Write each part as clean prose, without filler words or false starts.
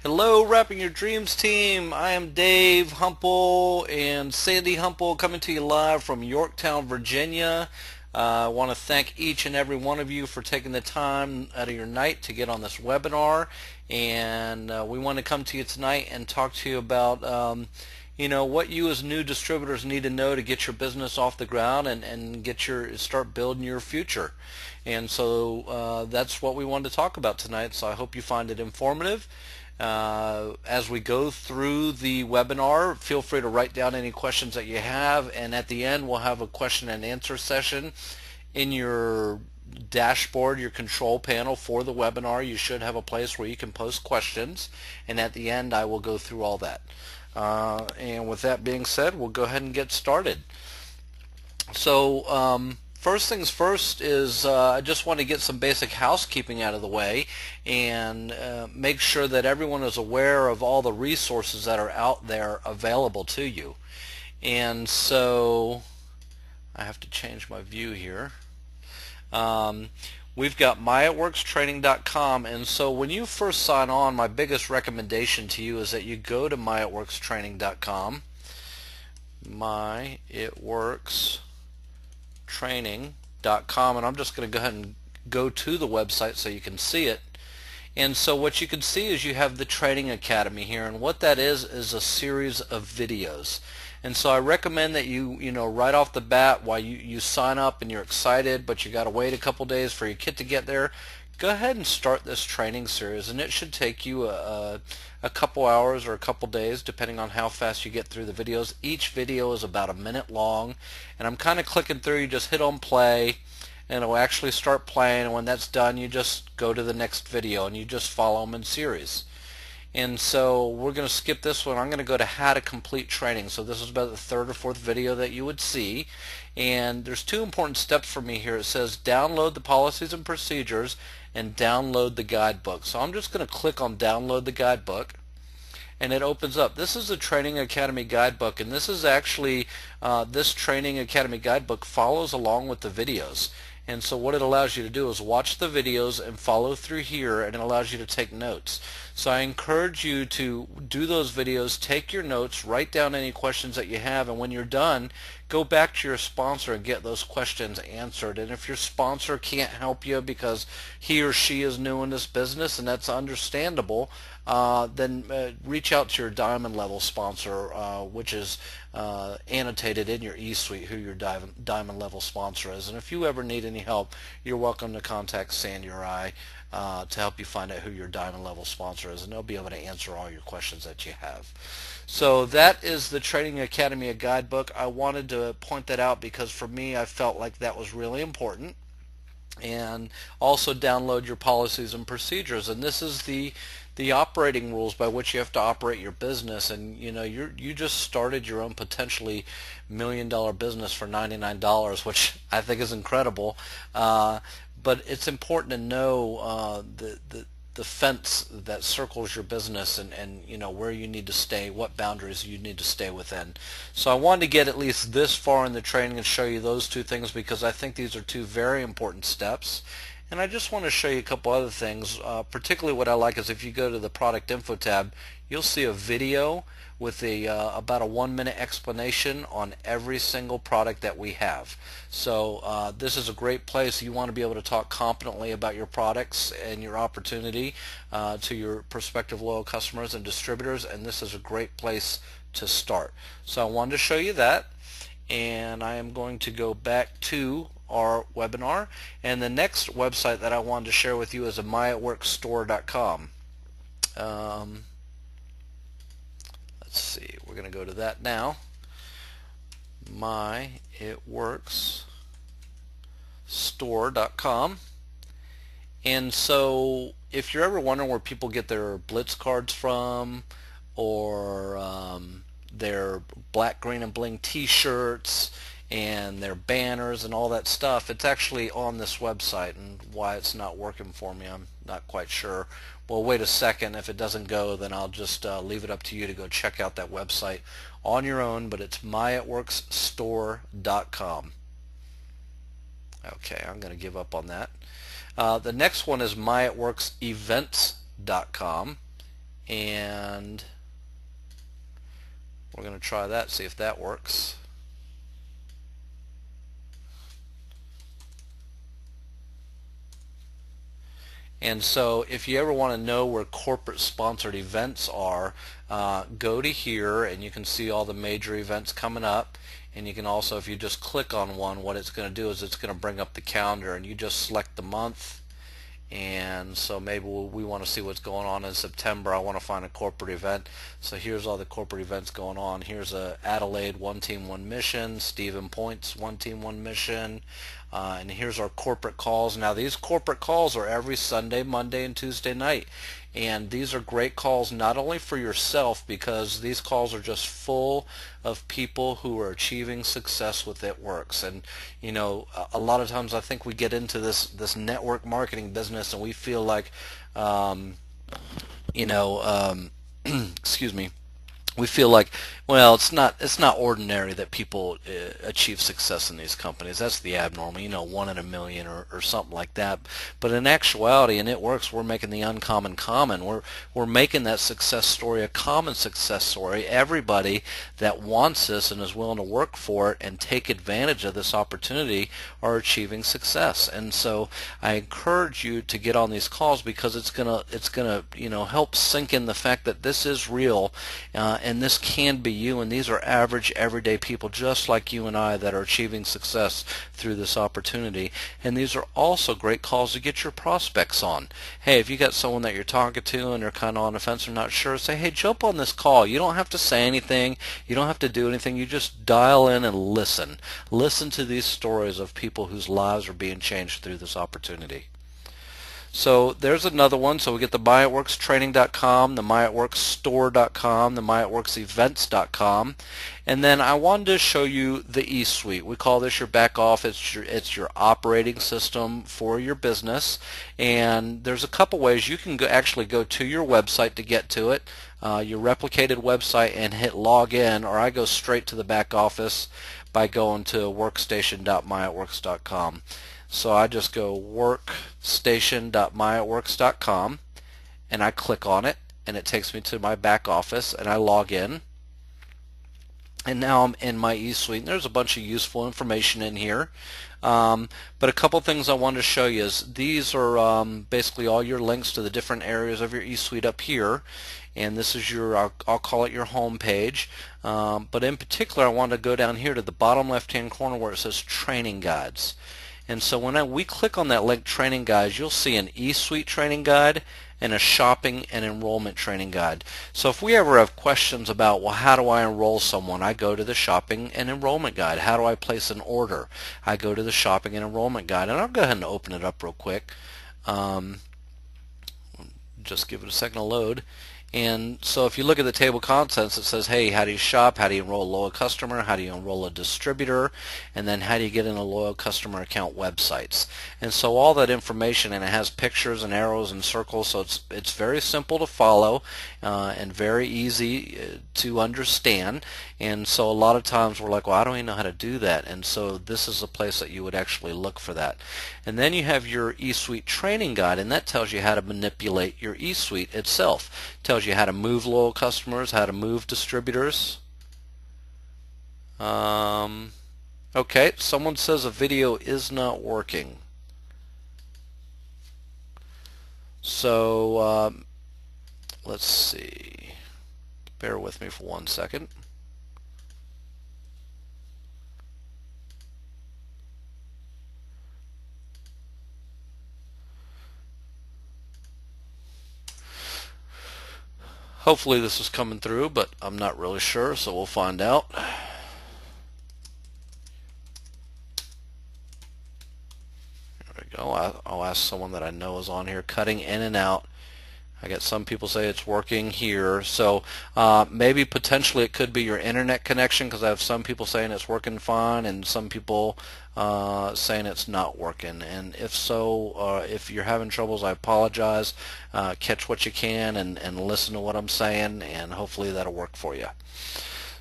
Hello, Wrapping Your Dreams team. I am Dave Humple and Sandy Humple coming to you live from Yorktown, Virginia. I want to thank each and every one of you for taking the time out of your night to get on this webinar. And we want to come to you tonight and talk to you about what you as new distributors need to know to get your business off the ground and start building your future. And so that's what we wanted to talk about tonight. So I hope you find it informative. As we go through the webinar, feel free to write down any questions that you have, and at the end we'll have a question and answer session in your dashboard, your control panel for the webinar. You should have a place where you can post questions, and at the end I will go through all that. And with that being said, we'll go ahead and get started. So first things first is I just want to get some basic housekeeping out of the way and make sure that everyone is aware of all the resources that are out there available to you. And so I have to change my view here. We've got myitworkstraining.com, and so when you first sign on, my biggest recommendation to you is that you go to myitworkstraining.com, myitworkstraining.com, and I'm just going to go ahead and go to the website so you can see it. And so what you can see is you have the Training Academy here, and what that is a series of videos. And so I recommend that you right off the bat, while you sign up and you're excited but you got to wait a couple days for your kit to get there, go ahead and start this training series, and it should take you a couple hours or a couple days depending on how fast you get through the videos. Each video is about a minute long, and I'm kind of clicking through. You just hit on play and it'll actually start playing, and when that's done you just go to the next video and you just follow them in series. And so we're going to skip this one. I'm going to go to how to complete training. So this is about the third or fourth video that you would see. And there's two important steps for me here. It says download the policies and procedures and download the guidebook. So I'm just going to click on download the guidebook, and it opens up. This is the Training Academy guidebook, and this is actually this Training Academy guidebook follows along with the videos. And so what it allows you to do is watch the videos and follow through here, and it allows you to take notes. So I encourage you to do those videos, take your notes, write down any questions that you have, and when you're done, go back to your sponsor and get those questions answered. And if your sponsor can't help you because he or she is new in this business, and that's understandable, then reach out to your diamond level sponsor, which is annotated in your e-suite who your diamond level sponsor is. And if you ever need any help, you're welcome to contact Sandy or I to help you find out who your diamond level sponsor is, and they'll be able to answer all your questions that you have. So that is the Training Academy guidebook. I wanted to point that out because for me I felt like that was really important. And also download your policies and procedures, and this is the operating rules by which you have to operate your business. And you just started your own potentially $1 million business for $99, which I think is incredible, but it's important to know the fence that circles your business, and where you need to stay, what boundaries you need to stay within. So I wanted to get at least this far in the training and show you those two things because I think these are two very important steps. And I just want to show you a couple other things. Particularly what I like is if you go to the product info tab, you'll see a video with about a 1-minute explanation on every single product that we have. So this is a great place. You want to be able to talk competently about your products and your opportunity to your prospective loyal customers and distributors, and this is a great place to start. So I wanted to show you that, and I am going to go back to our webinar, and the next website that I wanted to share with you is myitworkstore.com. Let's see, we're going to go to that now. myitworkstore.com. And so if you're ever wondering where people get their Blitz cards from, or their black, green, and bling t-shirts and their banners and all that stuff, it's actually on this website. And why it's not working for me, I'm not quite sure. Well, wait a second. If it doesn't go, then I'll just leave it up to you to go check out that website on your own, but it's myitworkstore.com. Okay, I'm going to give up on that. The next one is myitworksevents.com. and we're going to try that, see if that works. And so if you ever want to know where corporate sponsored events are, go to here and you can see all the major events coming up. And you can also, if you just click on one, what it's going to do is it's going to bring up the calendar, and you just select the month. And so maybe we want to see what's going on in September. I want to find a corporate event. So here's all the corporate events going on. Here's Adelaide, One Team, One Mission. Stephen Point's One Team, One Mission. And here's our corporate calls. Now these corporate calls are every Sunday, Monday, and Tuesday night. And these are great calls not only for yourself, because these calls are just full of people who are achieving success with It Works. And you know, a lot of times I think we get into this network marketing business and we feel like excuse me, we feel like, well, it's not ordinary that people achieve success in these companies. That's the abnormal, you know, 1 in a million or something like that. But in actuality, in It Works, we're making the uncommon common. We're making that success story a common success story. Everybody that wants this and is willing to work for it and take advantage of this opportunity are achieving success. And so I encourage you to get on these calls, because it's gonna you know, help sink in the fact that this is real, and this can be you, and these are average everyday people just like you and I that are achieving success through this opportunity. And these are also great calls to get your prospects on. Hey, if you got someone that you're talking to and they're kind of on the fence or not sure, say, hey, jump on this call. You don't have to say anything, you don't have to do anything, you just dial in and listen to these stories of people whose lives are being changed through this opportunity. So there's another one. So we get the myitworkstraining.com, the myitworksstore.com, the myitworksevents.com, and then I wanted to show you the eSuite. We call this your back office. It's your operating system for your business, and there's a couple ways you can actually go to your website to get to it, your replicated website, and hit login, or I go straight to the back office by going to workstation.myitworks.com. So I just go workstation.myitworks.com and I click on it, and it takes me to my back office, and I log in. And now I'm in my eSuite, and there's a bunch of useful information in here. But a couple things I wanted to show you is these are basically all your links to the different areas of your eSuite up here. And this is your, I'll call it your home page. But in particular, I want to go down here to the bottom left-hand corner where it says Training Guides. And so when we click on that link, Training Guides, you'll see an eSuite training guide and a shopping and enrollment training guide. So if we ever have questions about, well, how do I enroll someone, I go to the shopping and enrollment guide. How do I place an order? I go to the shopping and enrollment guide. And I'll go ahead and open it up real quick. Just give it a second to load. And so if you look at the table of contents, it says, hey, how do you shop, how do you enroll a loyal customer, how do you enroll a distributor, and then how do you get in a loyal customer account websites. And so all that information, and it has pictures and arrows and circles, so it's very simple to follow and very easy to understand. And so a lot of times we're like, well, I don't even know how to do that. And so this is a place that you would actually look for that. And then you have your eSuite training guide, and that tells you how to manipulate your eSuite itself. It tells you how to move loyal customers, how to move distributors. Okay, someone says a video is not working. So let's see. Bear with me for 1 second. Hopefully this is coming through, but I'm not really sure, so we'll find out. There we go. I'll ask someone that I know is on here. Cutting in and out. I got some people say it's working here. So maybe potentially it could be your internet connection, because I have some people saying it's working fine and some people saying it's not working. And if so, if you're having troubles, I apologize. Catch what you can and listen to what I'm saying, and hopefully that'll work for you.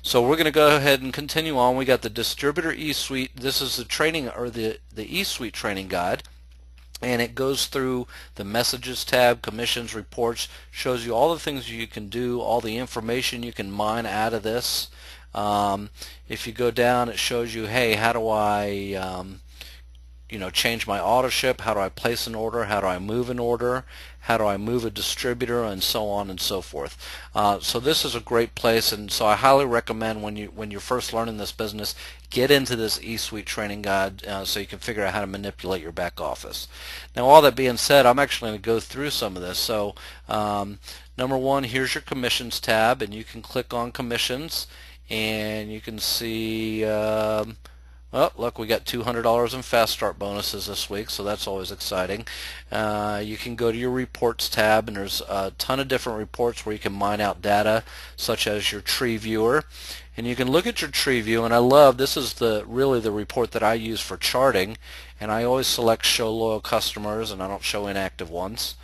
So we're going to go ahead and continue on. We got the Distributor eSuite. This is the training, or the eSuite training guide. and it goes through the messages tab, commissions, reports, shows you all the things you can do, all the information you can mine out of this. If you go down, it shows you, hey, how do I change my auto ship, how do I place an order, how do I move an order, how do I move a distributor, and so on and so forth. So this is a great place, and so I highly recommend when you're first learning this business, get into this eSuite training guide so you can figure out how to manipulate your back office. Now, all that being said, I'm actually going to go through some of this. So number one, here's your commissions tab, and you can click on commissions, and you can see well, look, we got $200 in fast start bonuses this week, so that's always exciting. You can go to your reports tab, and there's a ton of different reports where you can mine out data, such as your tree viewer. And you can look at your tree view, and I love, this is really the report that I use for charting, and I always select show loyal customers, and I don't show inactive ones.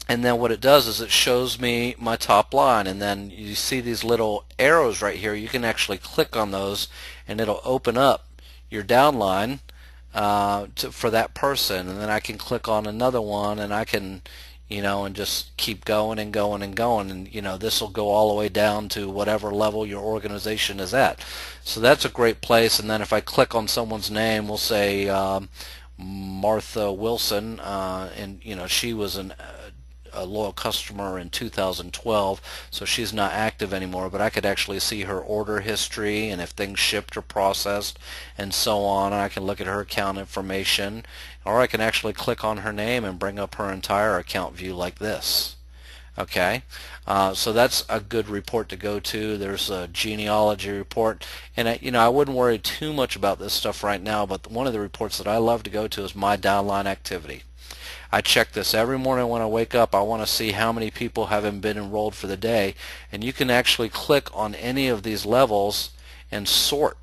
And then what it does is it shows me my top line, and then you see these little arrows right here. You can actually click on those and it'll open up your downline for that person, and then I can click on another one, and I can and just keep going and going and going, and this will go all the way down to whatever level your organization is at. So that's a great place. And then if I click on someone's name, we'll say Martha Wilson, and she was a loyal customer in 2012, so she's not active anymore, but I could actually see her order history and if things shipped or processed and so on, and I can look at her account information, or I can actually click on her name and bring up her entire account view like this. Okay, so that's a good report to go to. There's a genealogy report, and I wouldn't worry too much about this stuff right now, but one of the reports that I love to go to is my downline activity. I check this every morning when I wake up. I want to see how many people haven't been enrolled for the day, and you can actually click on any of these levels and sort.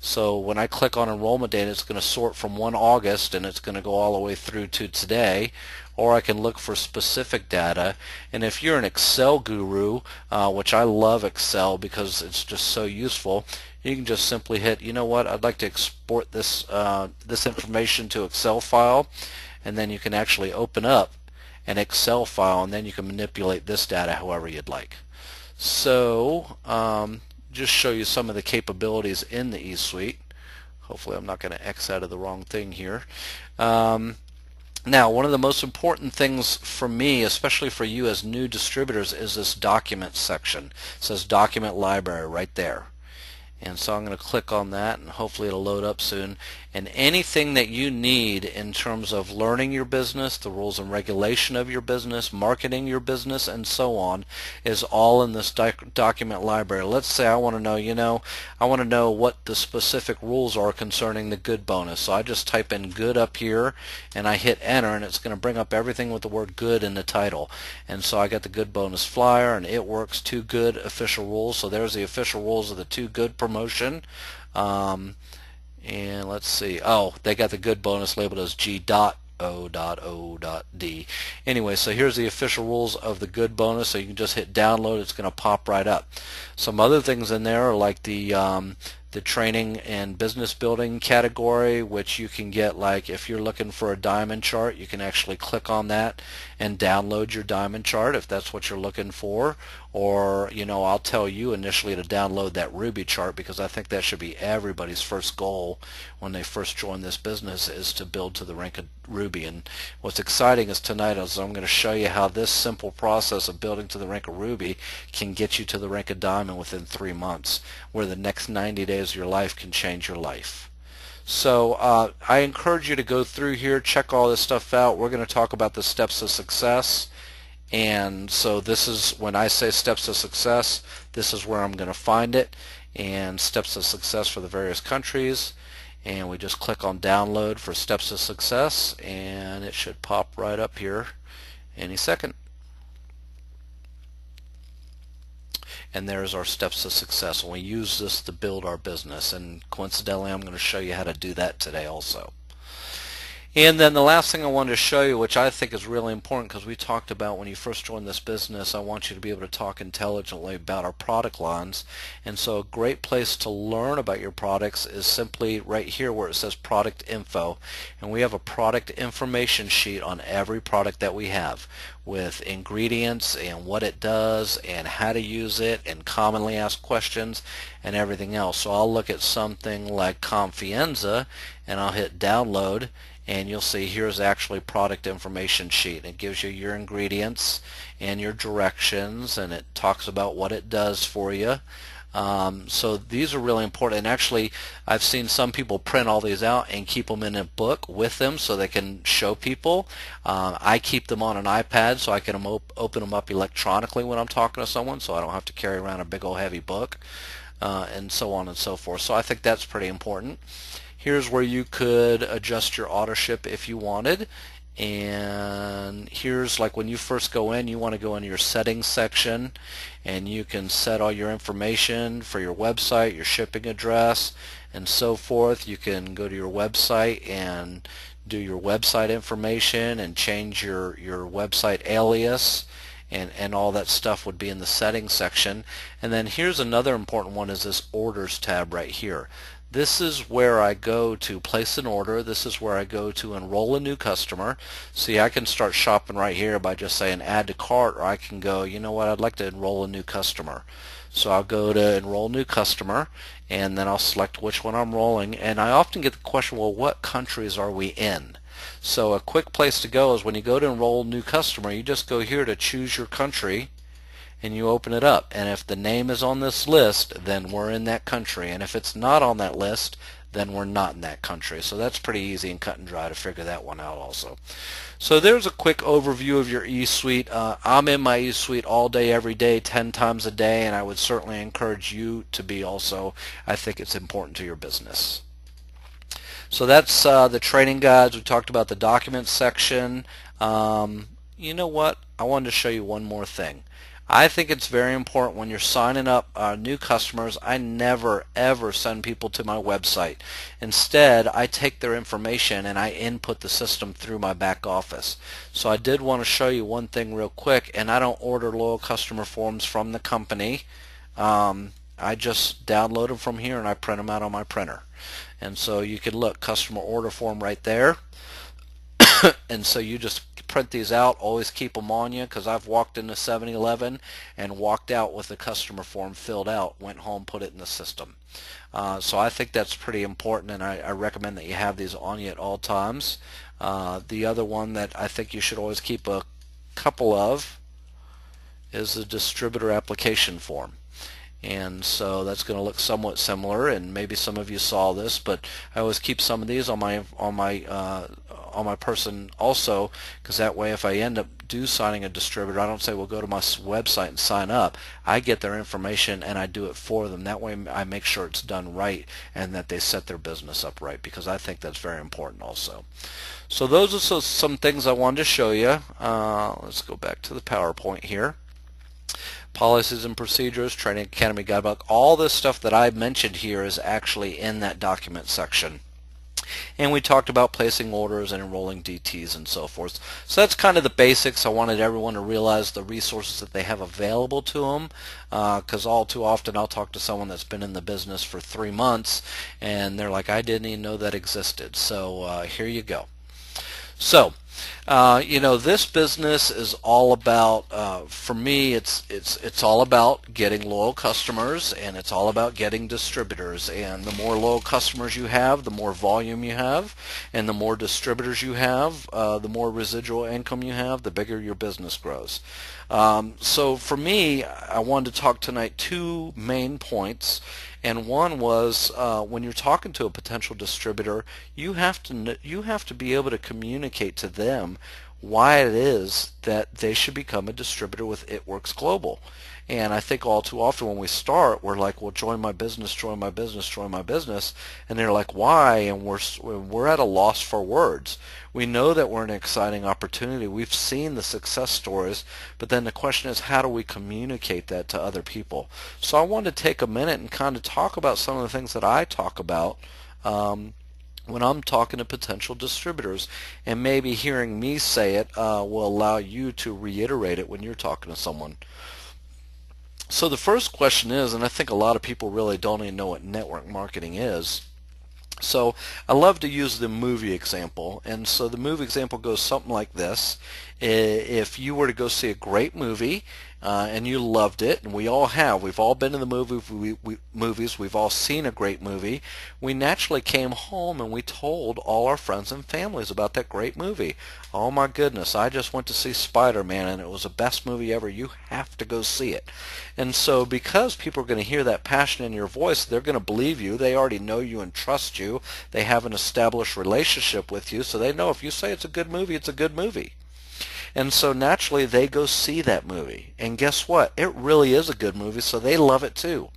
So when I click on enrollment data, it's going to sort from 1 August, and it's going to go all the way through to today. Or I can look for specific data. And if you're an Excel guru, which I love Excel because it's just so useful, you can just simply hit, you know what, I'd like to export this this information to Excel file, and then you can actually open up an Excel file, and then you can manipulate this data however you'd like. So just show you some of the capabilities in the eSuite. Hopefully I'm not going to X out of the wrong thing here. Now, one of the most important things for me, especially for you as new distributors, is this document section. It says document library right there. And so I'm going to click on that, and hopefully it'll load up soon. And anything that you need in terms of learning your business, the rules and regulation of your business, marketing your business, and so on, is all in this document library. Let's say I want to know, I want to know what the specific rules are concerning the good bonus. So I just type in good up here, and I hit enter, and it's going to bring up everything with the word good in the title. And so I got the good bonus flyer, and It Works 2 Good official rules. So there's the official rules of the 2 Good promotion. And let's see, oh, they got the good bonus labeled as G.O.O.D. Anyway, so here's the official rules of the good bonus, so you can just hit download. It's going to pop right up. Some other things in there are like the training and business building category, which you can get, like if you're looking for a diamond chart, you can actually click on that and download your diamond chart if that's what you're looking for. Or I'll tell you initially to download that Ruby chart, because I think that should be everybody's first goal when they first join this business, is to build to the rank of Ruby. And what's exciting is tonight is I'm going to show you how this simple process of building to the rank of Ruby can get you to the rank of Diamond within 3 months, where the next 90 days of your life can change your life. So I encourage you to go through here, check all this stuff out. We're going to talk about the steps to success. And so this is, when I say steps to success, this is where I'm going to find it, and steps to success for the various countries. And we just click on download for steps to success, and it should pop right up here any second. And there's our steps to success, and we use this to build our business, and coincidentally I'm going to show you how to do that today also. And then the last thing I wanted to show you, which I think is really important because we talked about when you first join this business, I want you to be able to talk intelligently about our product lines. And so a great place to learn about your products is simply right here where it says product info. And we have a product information sheet on every product that we have with ingredients and what it does and how to use it and commonly asked questions and everything else. So I'll look at something like Confianza and I'll hit download, and you'll see here's actually product information sheet. It gives you your ingredients and your directions, and it talks about what it does for you. So these are really important, and actually I've seen some people print all these out and keep them in a book with them so they can show people. I keep them on an iPad so I can open them up electronically when I'm talking to someone, so I don't have to carry around a big old heavy book, and so on and so forth. So I think that's pretty important. Here's where you could adjust your auto ship if you wanted. And here's like when you first go in, you want to go into your settings section and you can set all your information for your website, your shipping address, and so forth. You can go to your website and do your website information and change your website alias, and all that stuff would be in the settings section. And then here's another important one, is this orders tab right here. This is where I go to place an order. This is where I go to enroll a new customer. See, I can start shopping right here by just saying add to cart, or I can go, you know what, I'd like to enroll a new customer. So I'll go to enroll new customer, and then I'll select which one I'm rolling. And I often get the question, well, what countries are we in? So a quick place to go is when you go to enroll new customer, you just go here to choose your country, and you open it up, and if the name is on this list, then we're in that country, and if it's not on that list, then we're not in that country. So that's pretty easy and cut and dry to figure that one out also. So there's a quick overview of your eSuite. I'm in my eSuite all day, every day, 10 times a day, and I would certainly encourage you to be also. I think it's important to your business. So that's the training guides. We talked about the documents section. You know what? I wanted to show you one more thing. I think it's very important when you're signing up new customers. I never ever send people to my website. Instead, I take their information and I input the system through my back office. So I did want to show you one thing real quick, and I don't order loyal customer forms from the company. I just download them from here and I print them out on my printer. And so you can look, customer order form right there. And so you just print these out, always keep them on you, because I've walked into 7-Eleven and walked out with the customer form filled out, went home, put it in the system. So I think that's pretty important, and I recommend that you have these on you at all times. The other one that I think you should always keep a couple of is the distributor application form. And so that's going to look somewhat similar, and maybe some of you saw this, but I always keep some of these on my person also, because that way if I end up signing a distributor, I don't say, well, go to my website and sign up. I get their information and I do it for them. That way I make sure it's done right and that they set their business up right, because I think that's very important also. So those are some things I wanted to show you. Let's go back to the PowerPoint here. Policies and procedures, Training Academy Guidebook. All this stuff that I mentioned here is actually in that document section. And we talked about placing orders and enrolling DTs and so forth. So that's kind of the basics. I wanted everyone to realize the resources that they have available to them, because all too often I'll talk to someone that's been in the business for 3 months and they're like, I didn't even know that existed. So here you go. So you know, this business is all about, for me, it's all about getting loyal customers, and it's all about getting distributors. And the more loyal customers you have, the more volume you have, and the more distributors you have, the more residual income you have, the bigger your business grows. So for me, I wanted to talk tonight 2 main points. And one was when you're talking to a potential distributor, you have to be able to communicate to them why it is that they should become a distributor with It Works Global. And I think all too often when we start, we're like, well, join my business, join my business, join my business. And they're like, why? And we're at a loss for words. We know that we're in an exciting opportunity. We've seen the success stories, but then the question is, how do we communicate that to other people? So I wanted to take a minute and kind of talk about some of the things that I talk about when I'm talking to potential distributors, and maybe hearing me say it will allow you to reiterate it when you're talking to someone. So the first question is, and I think a lot of people really don't even know what network marketing is. So I love to use the movie example, and so the movie example goes something like this. If you were to go see a great movie and you loved it, and we all have, we've all been in the movies, we've all seen a great movie, we naturally came home and we told all our friends and families about that great movie. Oh my goodness, I just went to see Spider-Man and it was the best movie ever. You have to go see it. And so because people are going to hear that passion in your voice, they're going to believe you. They already know you and trust you. They have an established relationship with you, so they know if you say it's a good movie, it's a good movie. And so naturally they go see that movie. And guess what? It really is a good movie, so they love it too.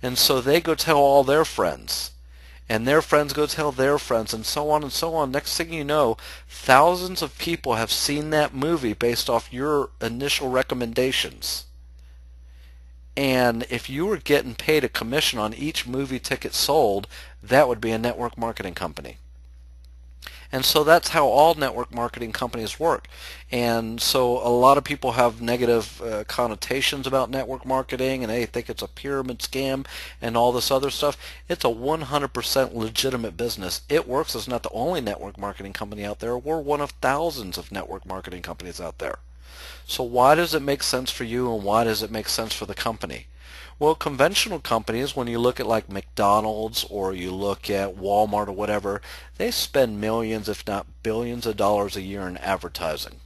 And so they go tell all their friends. And their friends go tell their friends, and so on and so on. Next thing you know, thousands of people have seen that movie based off your initial recommendations. And if you were getting paid a commission on each movie ticket sold, that would be a network marketing company. And so that's how all network marketing companies work. And so a lot of people have negative connotations about network marketing, and they think it's a pyramid scam and all this other stuff. It's a 100% legitimate business. It Works is not the only network marketing company out there. We're one of thousands of network marketing companies out there. So why does it make sense for you, and why does it make sense for the company? Well, conventional companies, when you look at like McDonald's or you look at Walmart or whatever, they spend millions, if not billions of dollars a year in advertising.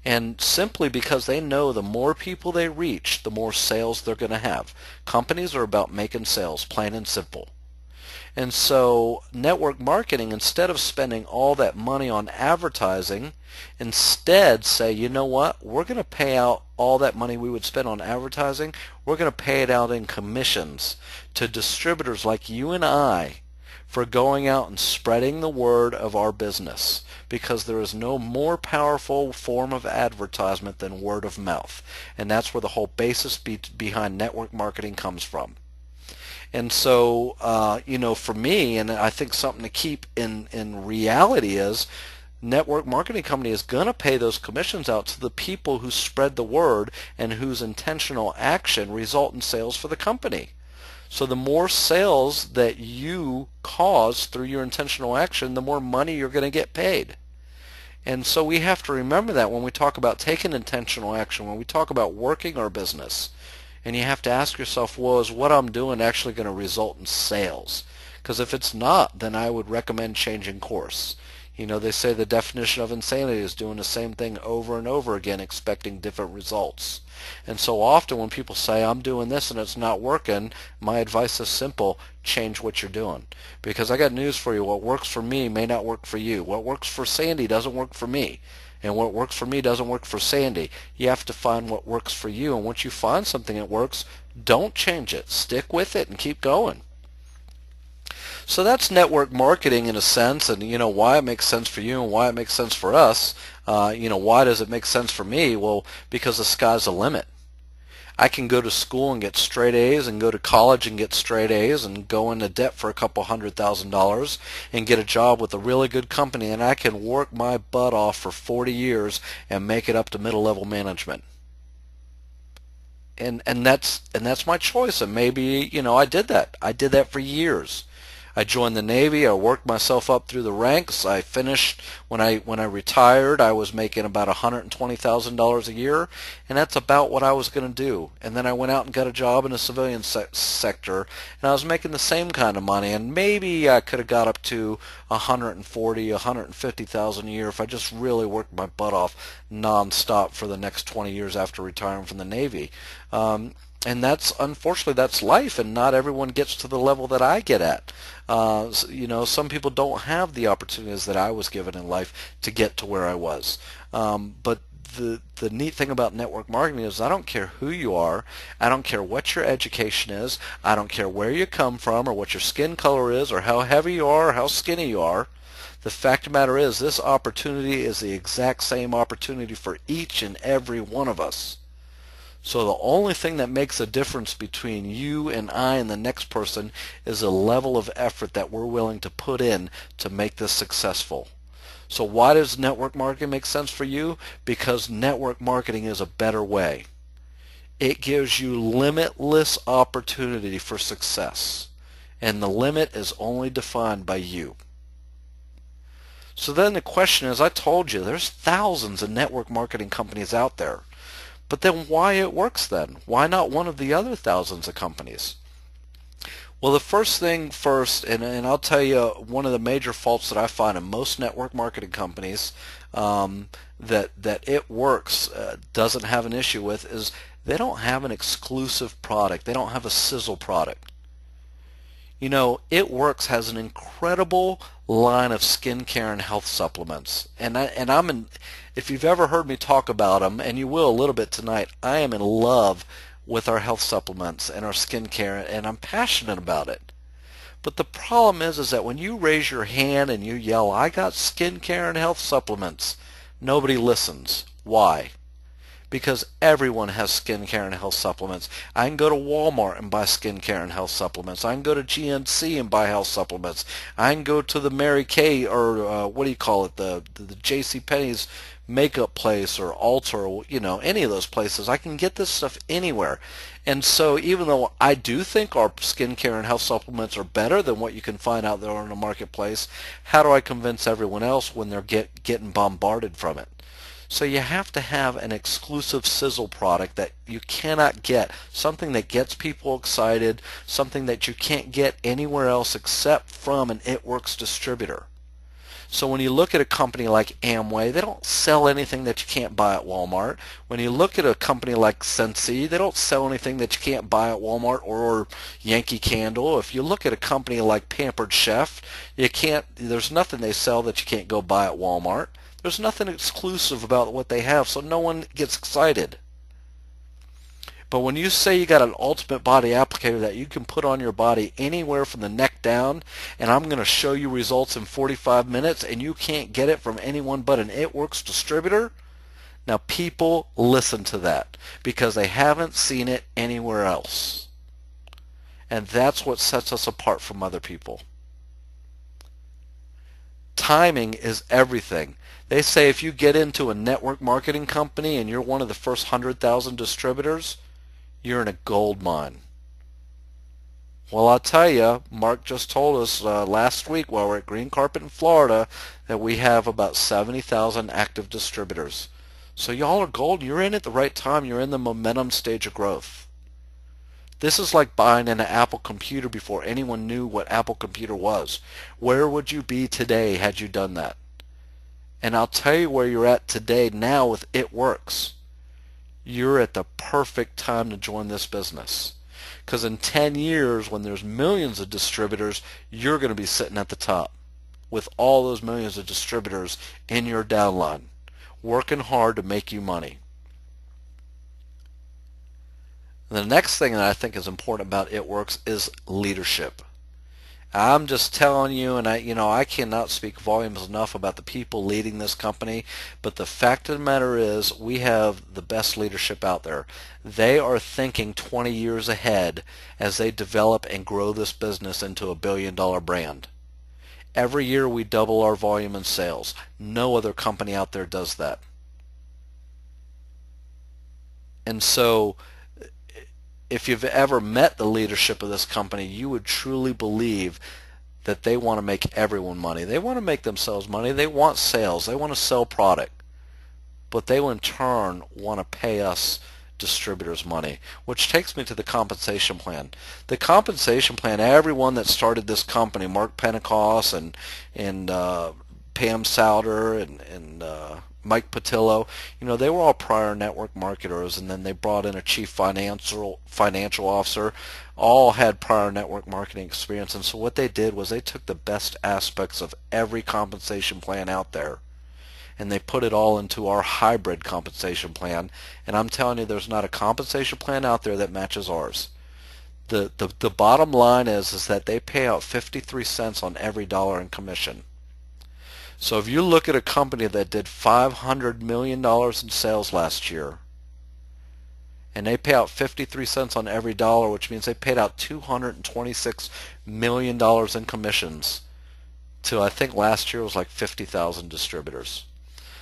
And simply because they know the more people they reach, the more sales they're going to have. Companies are about making sales, plain and simple. And so network marketing, instead of spending all that money on advertising, instead say, you know what, we're going to pay out all that money we would spend on advertising, we're going to pay it out in commissions to distributors like you and I for going out and spreading the word of our business, because there is no more powerful form of advertisement than word of mouth. And that's where the whole basis behind network marketing comes from. And so, for me, and I think something to keep in reality is, network marketing company is going to pay those commissions out to the people who spread the word and whose intentional action result in sales for the company. So the more sales that you cause through your intentional action, the more money you're going to get paid. And so we have to remember that when we talk about taking intentional action, when we talk about working our business. And you have to ask yourself, well, is what I'm doing actually going to result in sales? Because if it's not, then I would recommend changing course. They say the definition of insanity is doing the same thing over and over again, expecting different results. And so often when people say, I'm doing this and it's not working, my advice is simple: change what you're doing. Because I got news for you, what works for me may not work for you. What works for Sandy doesn't work for me. And what works for me doesn't work for Sandy. You have to find what works for you. And once you find something that works, don't change it. Stick with it and keep going. So that's network marketing in a sense, and why it makes sense for you and why it makes sense for us. Why does it make sense for me? Well, because the sky's the limit. I can go to school and get straight A's, and go to college and get straight A's, and go into debt for a couple $100,000 and get a job with a really good company, and I can work my butt off for 40 years and make it up to middle-level management. And that's my choice. And maybe I did that. I did that for years. I joined the Navy. I worked myself up through the ranks. I finished when I retired. I was making about $120,000 a year, and that's about what I was going to do. And then I went out and got a job in the civilian sector, and I was making the same kind of money. And maybe I could have got up to $140,000, $150,000 a year if I just really worked my butt off nonstop for the next 20 years after retiring from the Navy. And unfortunately, that's life, and not everyone gets to the level that I get at. Some people don't have the opportunities that I was given in life to get to where I was. But the neat thing about network marketing is, I don't care who you are, I don't care what your education is, I don't care where you come from or what your skin color is or how heavy you are or how skinny you are. The fact of the matter is, this opportunity is the exact same opportunity for each and every one of us. So the only thing that makes a difference between you and I and the next person is the level of effort that we're willing to put in to make this successful. So why does network marketing make sense for you? Because network marketing is a better way. It gives you limitless opportunity for success, and the limit is only defined by you. So then the question is, I told you, there's thousands of network marketing companies out there. But then why It Works then? Why not one of the other thousands of companies? Well, the first thing first, and I'll tell you one of the major faults that I find in most network marketing companies that It Works doesn't have an issue with is they don't have an exclusive product. They don't have a sizzle product. You know, It Works has an incredible line of skincare and health supplements, if you've ever heard me talk about them, and you will a little bit tonight, I am in love with our health supplements and our skincare, and I'm passionate about it. But the problem is that when you raise your hand and you yell, "I got skincare and health supplements," nobody listens. Why? Because everyone has skincare and health supplements. I can go to Walmart and buy skincare and health supplements. I can go to GNC and buy health supplements. I can go to the Mary Kay or what do you call it, the J.C. Penney's makeup place or Ulta or any of those places. I can get this stuff anywhere. And so even though I do think our skincare and health supplements are better than what you can find out there in the marketplace, how do I convince everyone else when they're getting bombarded from it? So you have to have an exclusive sizzle product that you cannot get, something that gets people excited, something that you can't get anywhere else except from an It Works distributor. So when you look at a company like Amway, they don't sell anything that you can't buy at Walmart. When you look at a company like Sensi, they don't sell anything that you can't buy at Walmart or Yankee Candle. If you look at a company like Pampered Chef, there's nothing they sell that you can't go buy at Walmart. There's nothing exclusive about what they have, so no one gets excited. But when you say you got an ultimate body applicator that you can put on your body anywhere from the neck down, and I'm going to show you results in 45 minutes, and you can't get it from anyone but an It Works distributor, now people listen to that because they haven't seen it anywhere else. And that's what sets us apart from other people. Timing is everything. They say if you get into a network marketing company and you're one of the first 100,000 distributors, you're in a gold mine. Well, I'll tell you, Mark just told us last week while we're at Green Carpet in Florida that we have about 70,000 active distributors. So y'all are gold. You're in at the right time. You're in the momentum stage of growth. This is like buying an Apple computer before anyone knew what Apple computer was. Where would you be today had you done that? And I'll tell you where you're at today now with It Works. You're at the perfect time to join this business. Because in 10 years, when there's millions of distributors, you're going to be sitting at the top with all those millions of distributors in your downline, working hard to make you money. And the next thing that I think is important about It Works is leadership. I'm just telling you, and I cannot speak volumes enough about the people leading this company, but the fact of the matter is we have the best leadership out there. They are thinking 20 years ahead as they develop and grow this business into a billion-dollar brand. Every year we double our volume in sales. No other company out there does that. And so if you've ever met the leadership of this company, you would truly believe that they want to make everyone money. They want to make themselves money. They want sales. They want to sell product. But they will in turn want to pay us distributors money, which takes me to the compensation plan. The compensation plan, everyone that started this company, Mark Pentecost and Pam Souter and Mike Patillo, they were all prior network marketers, and then they brought in a chief financial officer, all had prior network marketing experience. And so what they did was they took the best aspects of every compensation plan out there and they put it all into our hybrid compensation plan. And I'm telling you, there's not a compensation plan out there that matches ours. The bottom line is that they pay out 53 cents on every dollar in commission. So if you look at a company that did $500 million in sales last year, and they pay out 53 cents on every dollar, which means they paid out $226 million in commissions to, I think last year was like 50,000 distributors.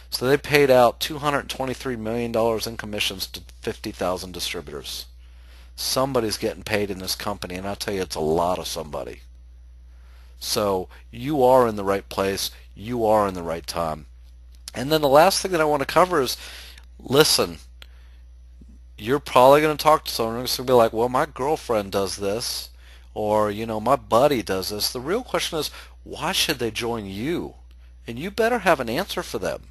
So they paid out $223 million in commissions to 50,000 distributors. Somebody's getting paid in this company, and I'll tell you, it's a lot of somebody. So you are in the right place. You are in the right time. And then the last thing that I want to cover is, listen, you're probably going to talk to someone who's going to be like, well, my girlfriend does this, or, you know, my buddy does this. The real question is, why should they join you? And you better have an answer for them.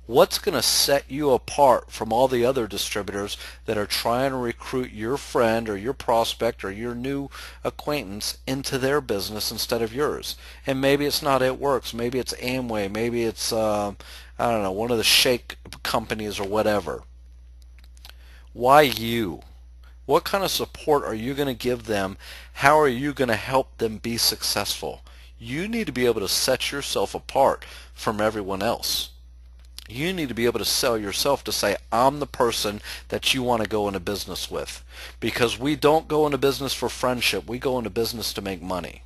What's going to set you apart from all the other distributors that are trying to recruit your friend or your prospect or your new acquaintance into their business instead of yours? And maybe it's not It Works. Maybe it's Amway. Maybe it's, I don't know, one of the shake companies or whatever. Why you? What kind of support are you going to give them? How are you going to help them be successful? You need to be able to set yourself apart from everyone else. You need to be able to sell yourself to say, I'm the person that you want to go into business with. Because we don't go into business for friendship. We go into business to make money.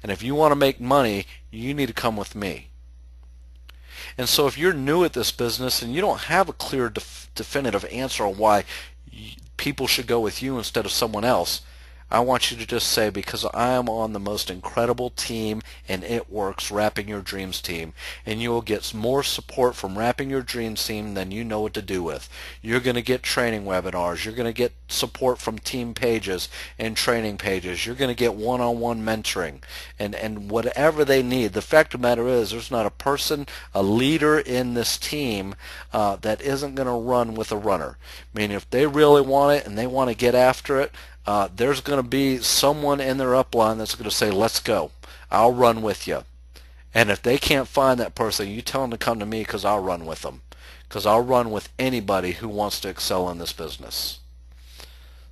And if you want to make money, you need to come with me. And so if you're new at this business and you don't have a clear, definitive answer on why people should go with you instead of someone else, I want you to just say, because I am on the most incredible team and It Works, Wrapping Your Dreams team, and you will get more support from Wrapping Your Dreams team than you know what to do with. You're going to get training webinars. You're going to get support from team pages and training pages. You're going to get one-on-one mentoring and whatever they need. The fact of the matter is, there's not a person, a leader in this team that isn't going to run with a runner. I mean, if they really want it and they want to get after it, there's going to be someone in their upline that's going to say, let's go. I'll run with you. And if they can't find that person, you tell them to come to me, because I'll run with them. Because I'll run with anybody who wants to excel in this business.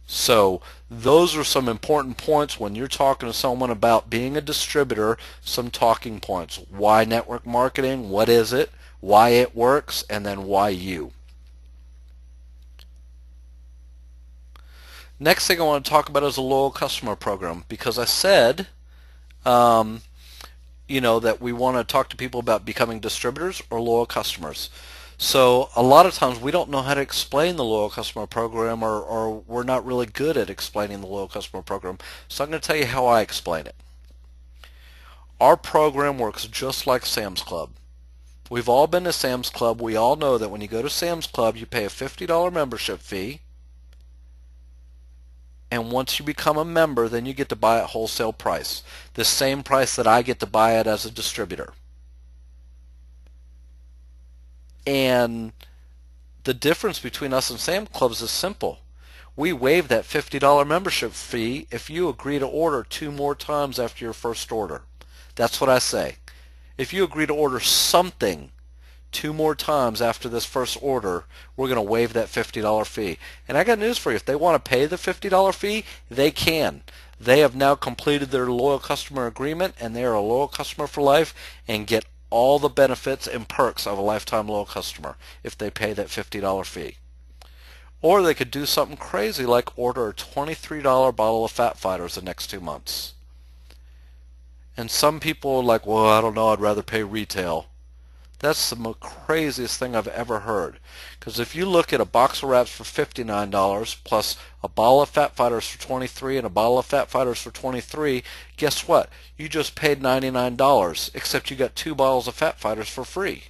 So those are some important points when you're talking to someone about being a distributor, some talking points. Why network marketing? What is it? Why it works? And then why you? Next thing I want to talk about is a loyal customer program, because I said, you know, that we want to talk to people about becoming distributors or loyal customers. So a lot of times we don't know how to explain the loyal customer program, or we're not really good at explaining the loyal customer program. So I'm going to tell you how I explain it. Our program works just like Sam's Club. We've all been to Sam's Club. We all know that when you go to Sam's Club, you pay a $50 membership fee. And once you become a member, then you get to buy at wholesale price, the same price that I get to buy it as a distributor. And the difference between us and Sam's Clubs is simple. We waive that $50 membership fee if you agree to order 2 more times after your first order. That's what I say. If you agree to order something 2 more times after this first order, we're going to waive that $50 fee. And I got news for you. If they want to pay the $50 fee, they can. They have now completed their loyal customer agreement, and they are a loyal customer for life and get all the benefits and perks of a lifetime loyal customer if they pay that $50 fee. Or they could do something crazy like order a $23 bottle of Fat Fighters the next 2 months. And some people are like, well, I don't know, I'd rather pay retail. That's the craziest thing I've ever heard. Because if you look at a box of wraps for $59 plus a bottle of Fat Fighters for $23 and a bottle of Fat Fighters for $23, guess what? You just paid $99, except you got 2 bottles of Fat Fighters for free.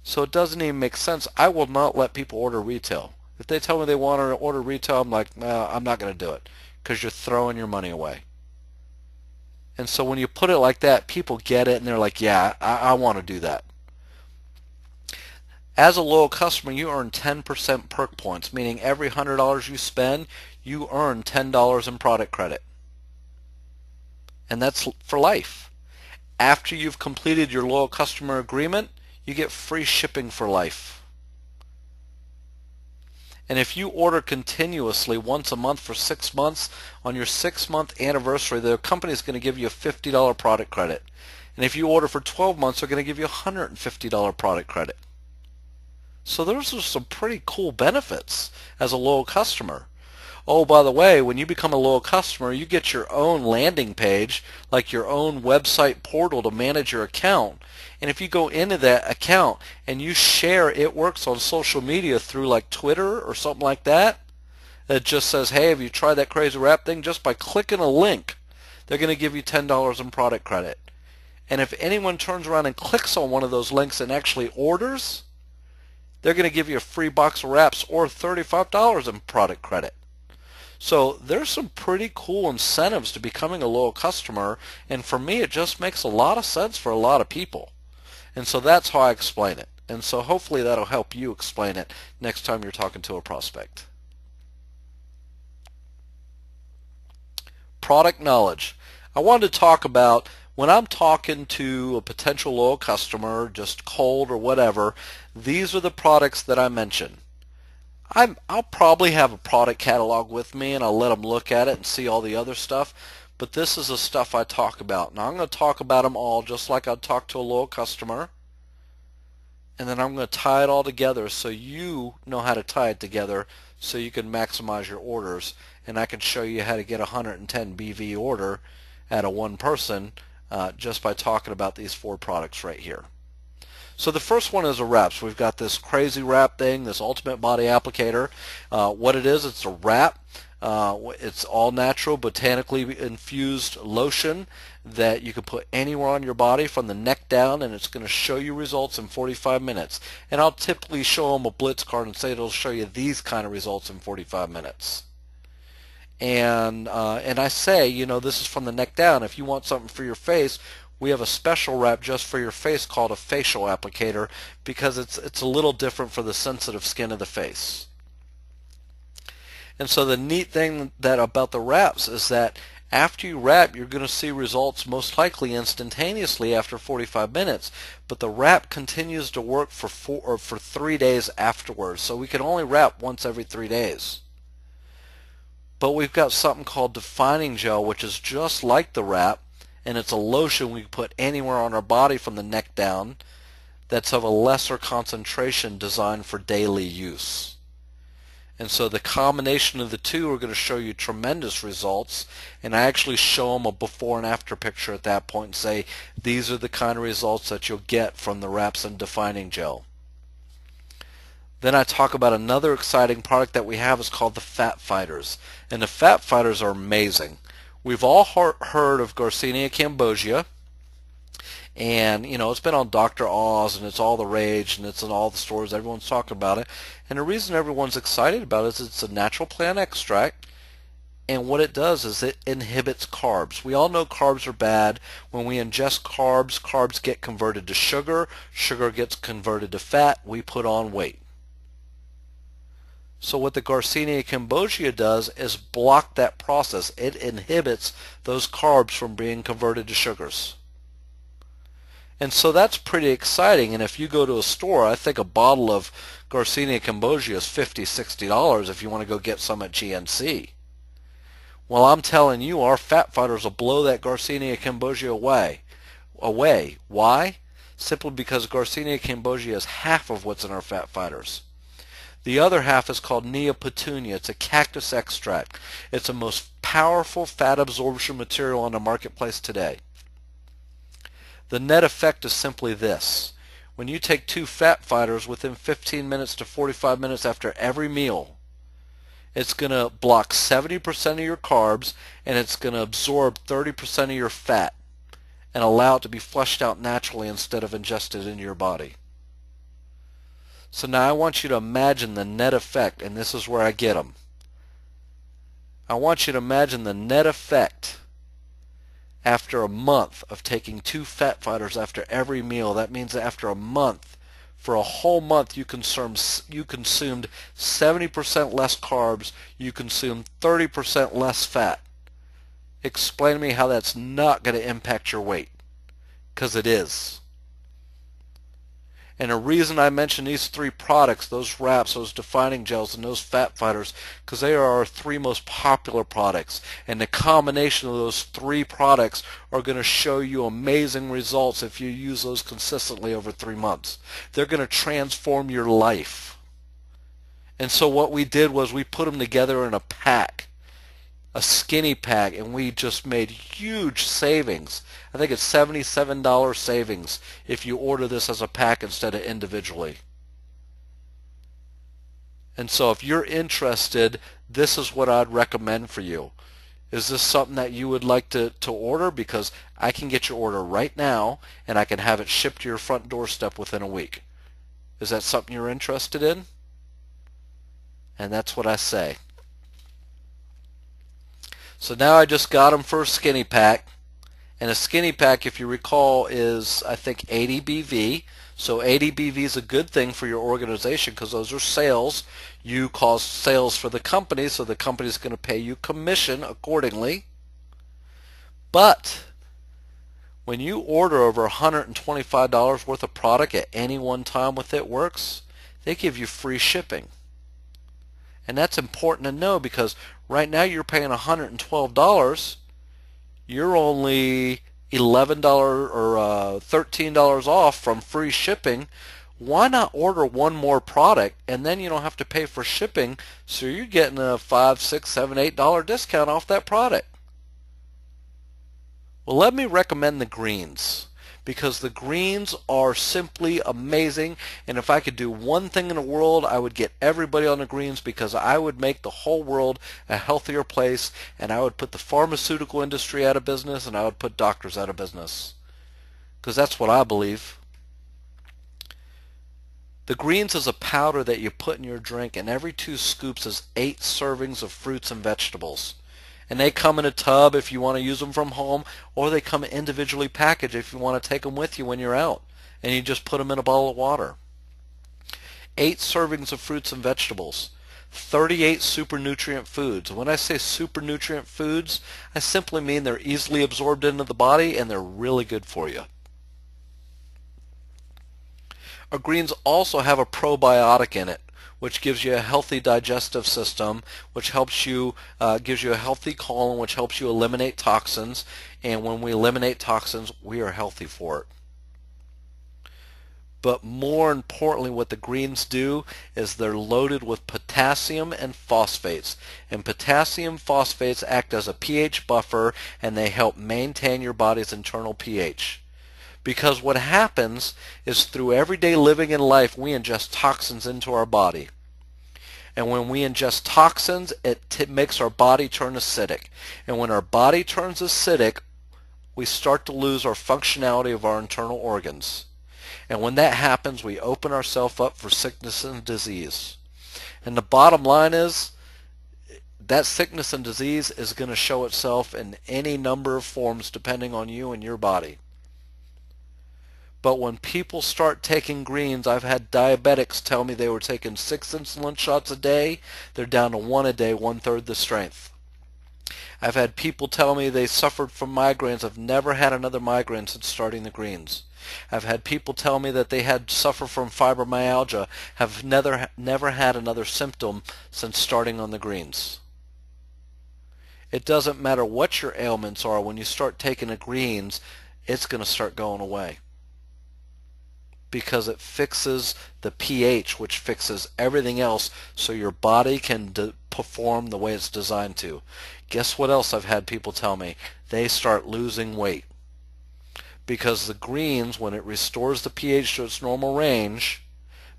So it doesn't even make sense. I will not let people order retail. If they tell me they want to order retail, I'm like, nah, I'm not going to do it, because you're throwing your money away. And so when you put it like that, people get it and they're like, yeah, I want to do that. As a loyal customer, you earn 10% perk points, meaning every $100 you spend, you earn $10 in product credit. And that's for life. After you've completed your loyal customer agreement, you get free shipping for life. And if you order continuously once a month for 6 months, on your 6-month anniversary, the company is going to give you a $50 product credit. And if you order for 12 months, they're going to give you a $150 product credit. So those are some pretty cool benefits as a loyal customer. Oh, by the way, when you become a loyal customer, you get your own landing page, like your own website portal to manage your account. And if you go into that account and you share It Works on social media through like Twitter or something like that, that just says, hey, have you tried that crazy wrap thing? Just by clicking a link, they're going to give you $10 in product credit. And if anyone turns around and clicks on one of those links and actually orders, they're going to give you a free box of wraps or $35 in product credit. So there's some pretty cool incentives to becoming a loyal customer, and for me it just makes a lot of sense for a lot of people. And so that's how I explain it. And so hopefully that'll help you explain it next time you're talking to a prospect. Product knowledge. I wanted to talk about when I'm talking to a potential loyal customer, just cold or whatever, these are the products that I mention. I'll probably have a product catalog with me and I'll let them look at it and see all the other stuff, but this is the stuff I talk about. Now I'm going to talk about them all just like I'd talk to a loyal customer, and then I'm going to tie it all together so you know how to tie it together so you can maximize your orders, and I can show you how to get a 110 BV order at a one person just by talking about these 4 products right here. So the first one is a wrap. So we've got this crazy wrap thing, this ultimate body applicator. What it is, it's a wrap. It's all natural, botanically infused lotion that you can put anywhere on your body from the neck down, and it's going to show you results in 45 minutes. And I'll typically show them a blitz card and say it'll show you these kind of results in 45 minutes. And I say, you know, this is from the neck down. If you want something for your face, we have a special wrap just for your face called a facial applicator, because it's a little different for the sensitive skin of the face. And so the neat thing about the wraps is that after you wrap, you're going to see results most likely instantaneously after 45 minutes, but the wrap continues to work for 3 days afterwards. So we can only wrap once every 3 days. But we've got something called defining gel, which is just like the wrap, and it's a lotion we can put anywhere on our body from the neck down that's of a lesser concentration designed for daily use. And so the combination of the two are going to show you tremendous results, and I actually show them a before and after picture at that point and say these are the kind of results that you'll get from the wraps and defining gel. Then I talk about another exciting product that we have is called the Fat Fighters, and the Fat Fighters are amazing. We've all heard of Garcinia cambogia, and you know, it's been on Dr. Oz and it's all the rage and it's in all the stores, everyone's talking about it. And the reason everyone's excited about it is it's a natural plant extract, and what it does is it inhibits carbs. We all know carbs are bad. When we ingest carbs, carbs get converted to sugar, sugar gets converted to fat, we put on weight. So what the Garcinia cambogia does is block that process. It inhibits those carbs from being converted to sugars. And so that's pretty exciting. And if you go to a store, I think a bottle of Garcinia cambogia is $50, $60 if you want to go get some at GNC. Well, I'm telling you, our Fat Fighters will blow that Garcinia cambogia away. Why? Simply because Garcinia cambogia is half of what's in our Fat Fighters. The other half is called Neopetunia. It's a cactus extract. It's the most powerful fat absorption material on the marketplace today. The net effect is simply this. When you take 2 Fat Fighters within 15 minutes to 45 minutes after every meal, it's going to block 70% of your carbs, and it's going to absorb 30% of your fat and allow it to be flushed out naturally instead of ingested into your body. So now I want you to imagine the net effect, and this is where I get them. I want you to imagine the net effect after a month of taking 2 Fat Fighters after every meal. That means that after a month, for a whole month, you consumed 70% less carbs, you consumed 30% less fat. Explain to me how that's not going to impact your weight, because it is. And the reason I mention these three products, those wraps, those defining gels, and those fat fighters, because they are our three most popular products. And the combination of those three products are going to show you amazing results if you use those consistently over 3 months. They're going to transform your life. And so what we did was we put them together in a pack, a skinny pack, and we just made huge savings. I think it's $77 savings if you order this as a pack instead of individually. And so if you're interested, this is what I'd recommend for you. Is this something that you would like to order? Because I can get your order right now and I can have it shipped to your front doorstep within a week. Is that something you're interested in? And that's what I say. So now I just got them for a skinny pack. And a skinny pack, if you recall, is I think 80 BV. So 80 BV is a good thing for your organization because those are sales. You cause sales for the company, so the company is going to pay you commission accordingly. But when you order over $125 worth of product at any one time with It Works, they give you free shipping. And that's important to know because right now you're paying $112. You're only $11 or $13 off from free shipping. Why not order one more product and then you don't have to pay for shipping, so you're getting a $5, $6, $7, $8 discount off that product? Well, let me recommend the greens, because the greens are simply amazing, and if I could do one thing in the world, I would get everybody on the greens, because I would make the whole world a healthier place, and I would put the pharmaceutical industry out of business, and I would put doctors out of business, because that's what I believe. The greens is a powder that you put in your drink, and every 2 scoops is 8 servings of fruits and vegetables. And they come in a tub if you want to use them from home, or they come individually packaged if you want to take them with you when you're out, and you just put them in a bottle of water. 8 servings of fruits and vegetables, 38 super nutrient foods. When I say super nutrient foods, I simply mean they're easily absorbed into the body and they're really good for you. Our greens also have a probiotic in it, which gives you a healthy digestive system, which helps you, gives you a healthy colon, which helps you eliminate toxins. And when we eliminate toxins, we are healthy for it. But more importantly, what the greens do is they're loaded with potassium and phosphates. And potassium phosphates act as a pH buffer, and they help maintain your body's internal pH. Because what happens is through everyday living in life, we ingest toxins into our body. And when we ingest toxins, it makes our body turn acidic. And when our body turns acidic, we start to lose our functionality of our internal organs. And when that happens, we open ourselves up for sickness and disease. And the bottom line is, that sickness and disease is going to show itself in any number of forms depending on you and your body. But when people start taking greens, I've had diabetics tell me they were taking 6 insulin shots a day. They're down to 1 a day, 1/3 the strength. I've had people tell me they suffered from migraines. I've never had another migraine since starting the greens. I've had people tell me that they had suffer from fibromyalgia, have never had another symptom since starting on the greens. It doesn't matter what your ailments are, when you start taking the greens, it's going to start going away. Because it fixes the pH, which fixes everything else, so your body can perform the way it's designed to. Guess what else I've had people tell me? They start losing weight. Because the greens, when it restores the pH to its normal range,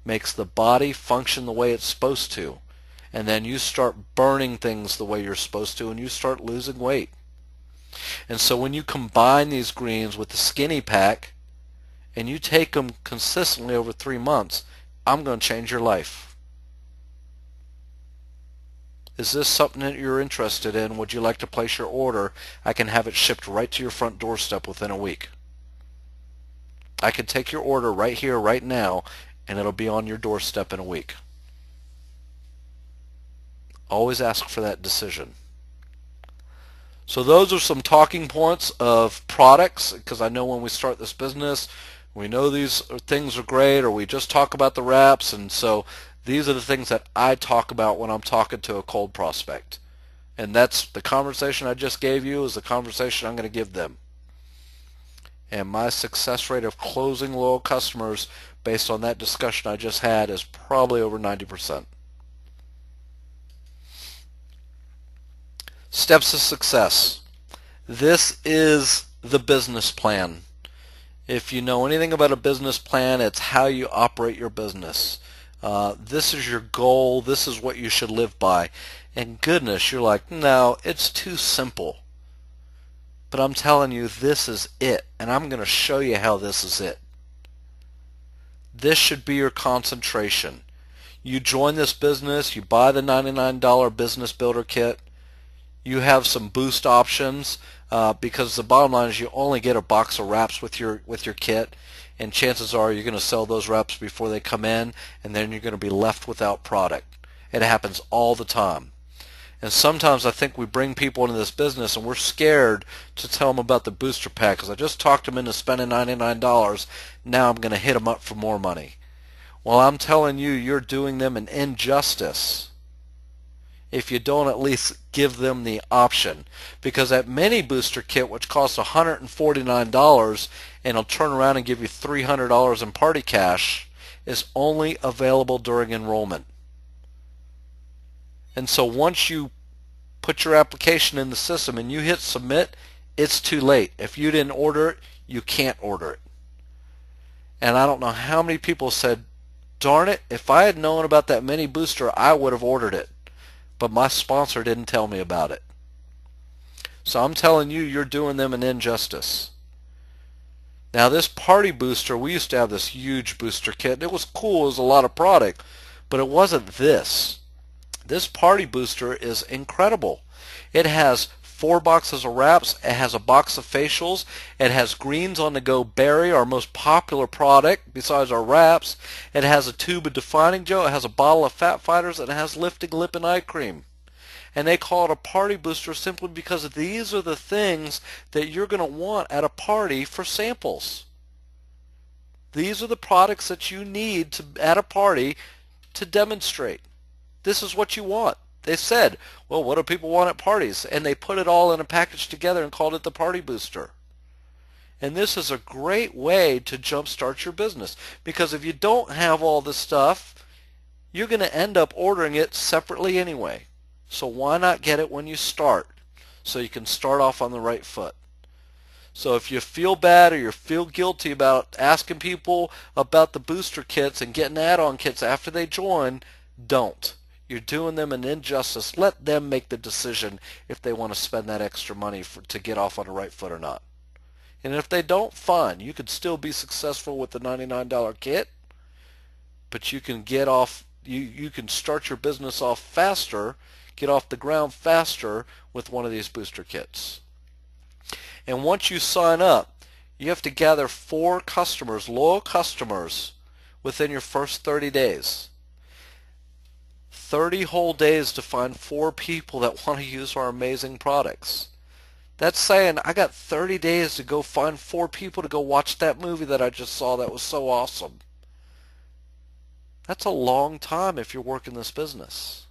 makes the body function the way it's supposed to. And then you start burning things the way you're supposed to, and you start losing weight. And so when you combine these greens with the skinny pack, and you take them consistently over 3 months, I'm going to change your life. Is this something that you're interested in? Would you like to place your order? I can have it shipped right to your front doorstep within a week. I can take your order right here, right now, and it'll be on your doorstep in a week. Always ask for that decision. So those are some talking points of products, because I know when we start this business, We know these things are great, or we just talk about the reps, and so these are the things that I talk about when I'm talking to a cold prospect. And that's the conversation I just gave you is the conversation I'm going to give them. And my success rate of closing loyal customers based on that discussion I just had is probably over 90%. Steps to success. This is the business plan. If you know anything about a business plan, it's how you operate your business. This is your goal. This is what you should live by. And goodness, you're like, no, it's too simple. But I'm telling you, this is it. And I'm going to show you how this is it. This should be your concentration. You join this business, you buy the $99 business builder kit. You have some boost options because the bottom line is you only get a box of wraps with your kit, and chances are you're going to sell those wraps before they come in, and then you're going to be left without product. It happens all the time. And sometimes I think we bring people into this business and we're scared to tell them about the booster pack because I just talked them into spending $99. Now I'm going to hit them up for more money. Well, I'm telling you, you're doing them an injustice if you don't at least give them the option. Because that mini booster kit, which costs $149 and will turn around and give you $300 in party cash, is only available during enrollment. And so once you put your application in the system and you hit submit, it's too late. If you didn't order it, you can't order it. And I don't know how many people said, darn it, if I had known about that mini booster, I would have ordered it. But my sponsor didn't tell me about it. So I'm telling you, you're doing them an injustice. Now this party booster, we used to have this huge booster kit, and it was cool, it was a lot of product, but it wasn't this. This party booster is incredible. It has 4 boxes of wraps, it has a box of facials, it has Greens on the Go Berry, our most popular product besides our wraps, it has a tube of defining gel, it has a bottle of Fat Fighters, and it has lifting lip and eye cream. And they call it a party booster simply because these are the things that you're going to want at a party for samples. These are the products that you need at a party to demonstrate. This is what you want. They said, well, what do people want at parties? And they put it all in a package together and called it the party booster. And this is a great way to jumpstart your business, because if you don't have all this stuff, you're going to end up ordering it separately anyway. So why not get it when you start, so you can start off on the right foot? So if you feel bad or you feel guilty about asking people about the booster kits and getting add-on kits after they join, don't. You're doing them an injustice. Let them make the decision if they want to spend that extra money to get off on the right foot or not. And if they don't, fine. You could still be successful with the $99 kit, but you can get off. You can start your business off faster, get off the ground faster with one of these booster kits. And once you sign up, you have to gather 4 customers, loyal customers, within your first 30 days. 30 whole days to find 4 people that want to use our amazing products. That's saying I got 30 days to go find 4 people to go watch that movie that I just saw that was so awesome. That's a long time if you're working this business.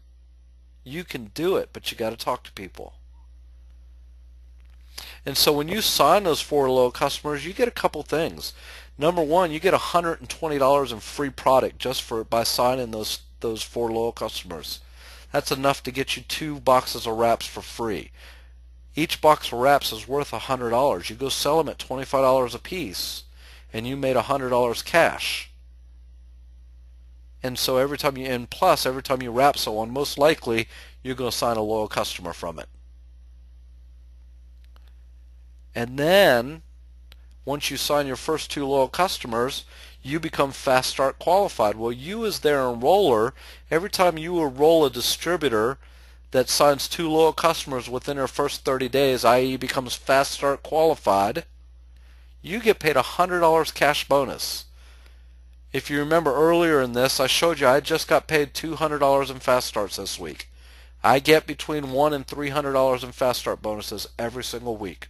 You can do it, but you got to talk to people. And so when you sign those 4 loyal customers, you get a couple things. Number one, you get $120 in free product just by signing those 4 loyal customers. That's enough to get you 2 boxes of wraps for free. Each box of wraps is worth $100. You go sell them at $25 a piece, and you made $100 cash. And so every time you wrap someone, most likely you're going to sign a loyal customer from it. And then once you sign your first 2 loyal customers, you become Fast Start qualified. Well, you as their enroller, every time you enroll a distributor that signs 2 loyal customers within their first 30 days, i.e. becomes Fast Start qualified, you get paid $100 cash bonus. If you remember earlier in this, I showed you I just got paid $200 in Fast Starts this week. I get between $100 and $300 in Fast Start bonuses every single week.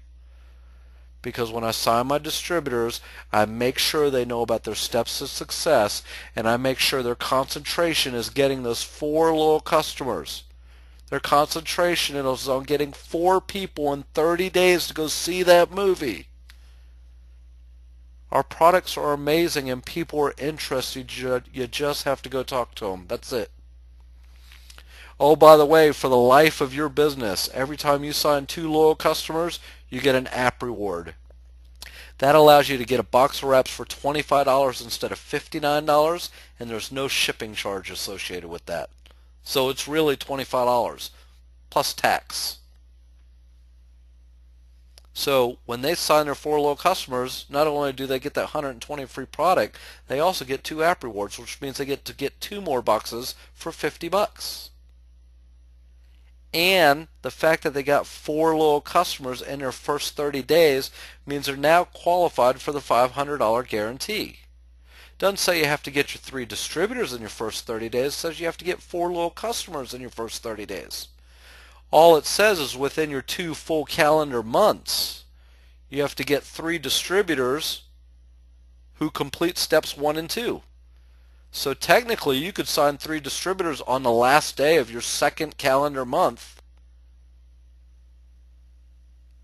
because when I sign my distributors, I make sure they know about their steps to success, and I make sure their concentration is getting those 4 loyal customers. Their concentration is on getting 4 people in 30 days to go see that movie. Our products are amazing and people are interested. You just have to go talk to them. That's it. Oh, by the way, for the life of your business, every time you sign 2 loyal customers, you get an app reward. That allows you to get a box of wraps for $25 instead of $59, and there's no shipping charge associated with that. So it's really $25 plus tax. So when they sign their 4 loyal customers, not only do they get that 120 free product, they also get 2 app rewards, which means they get to get 2 more boxes for $50. And the fact that they got 4 loyal customers in their first 30 days means they're now qualified for the $500 guarantee. Doesn't say you have to get your 3 distributors in your first 30 days. It says you have to get 4 loyal customers in your first 30 days. All it says is within your 2 full calendar months, you have to get 3 distributors who complete steps 1 and 2. So technically, you could sign 3 distributors on the last day of your 2nd calendar month.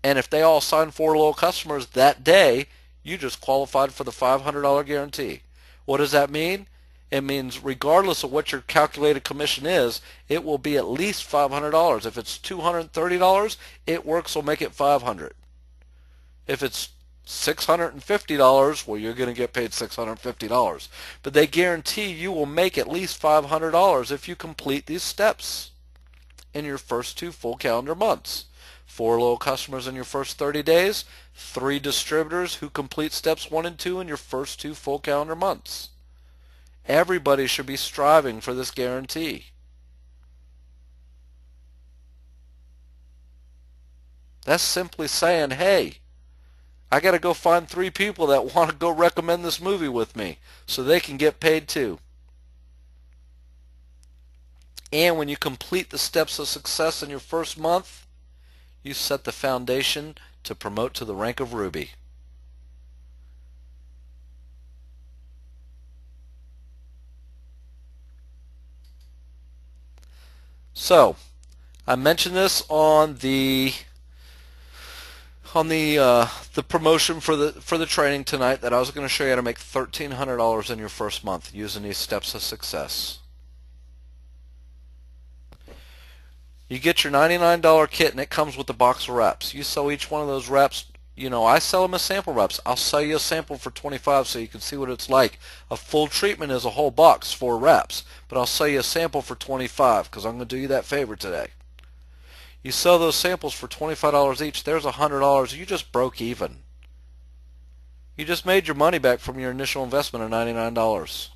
And if they all sign 4 loyal customers that day, you just qualified for the $500 guarantee. What does that mean? It means regardless of what your calculated commission is, it will be at least $500. If it's $230, It Works will make it $500. If it's $650, well, you're going to get paid $650. But they guarantee you will make at least $500 if you complete these steps in your first 2 full calendar months. 4 loyal customers in your first 30 days, 3 distributors who complete steps 1 and 2 in your first 2 full calendar months. Everybody should be striving for this guarantee. That's simply saying, hey, I got to go find 3 people that want to go recommend this movie with me so they can get paid too. And when you complete the steps of success in your first month, you set the foundation to promote to the rank of Ruby. So, I mentioned this on the promotion for the training tonight, that I was going to show you how to make $1,300 in your first month using these steps of success. You get your $99 kit and it comes with a box of wraps. You sell each one of those wraps. You know, I sell them as sample wraps. I'll sell you a sample for $25 so you can see what it's like. A full treatment is a whole box, 4 wraps, but I'll sell you a sample for $25 because I'm going to do you that favor today. You sell those samples for $25 each, there's $100. You just broke even. You just made your money back from your initial investment of $99.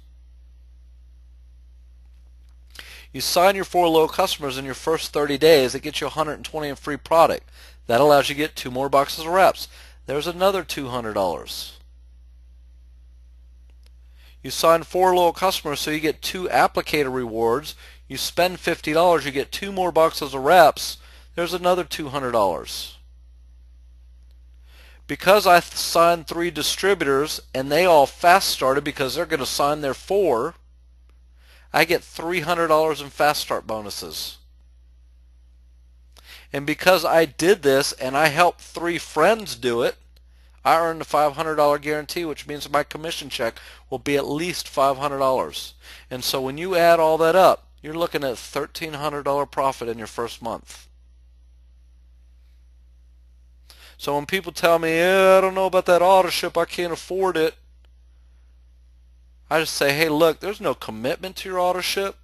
You sign your 4 loyal customers in your first 30 days, it gets you $120 in free product. That allows you to get 2 more boxes of wraps. There's another $200. You sign 4 loyal customers, so you get 2 applicator rewards. You spend $50, you get 2 more boxes of wraps. There's another $200. Because I signed 3 distributors and they all fast started because they're going to sign their 4, I get $300 in fast start bonuses. And because I did this and I helped 3 friends do it, I earned a $500 guarantee, which means my commission check will be at least $500. And so when you add all that up, you're looking at $1,300 profit in your first month. So when people tell me, yeah, I don't know about that auto-ship, I can't afford it, I just say, hey, look, there's no commitment to your auto-ship,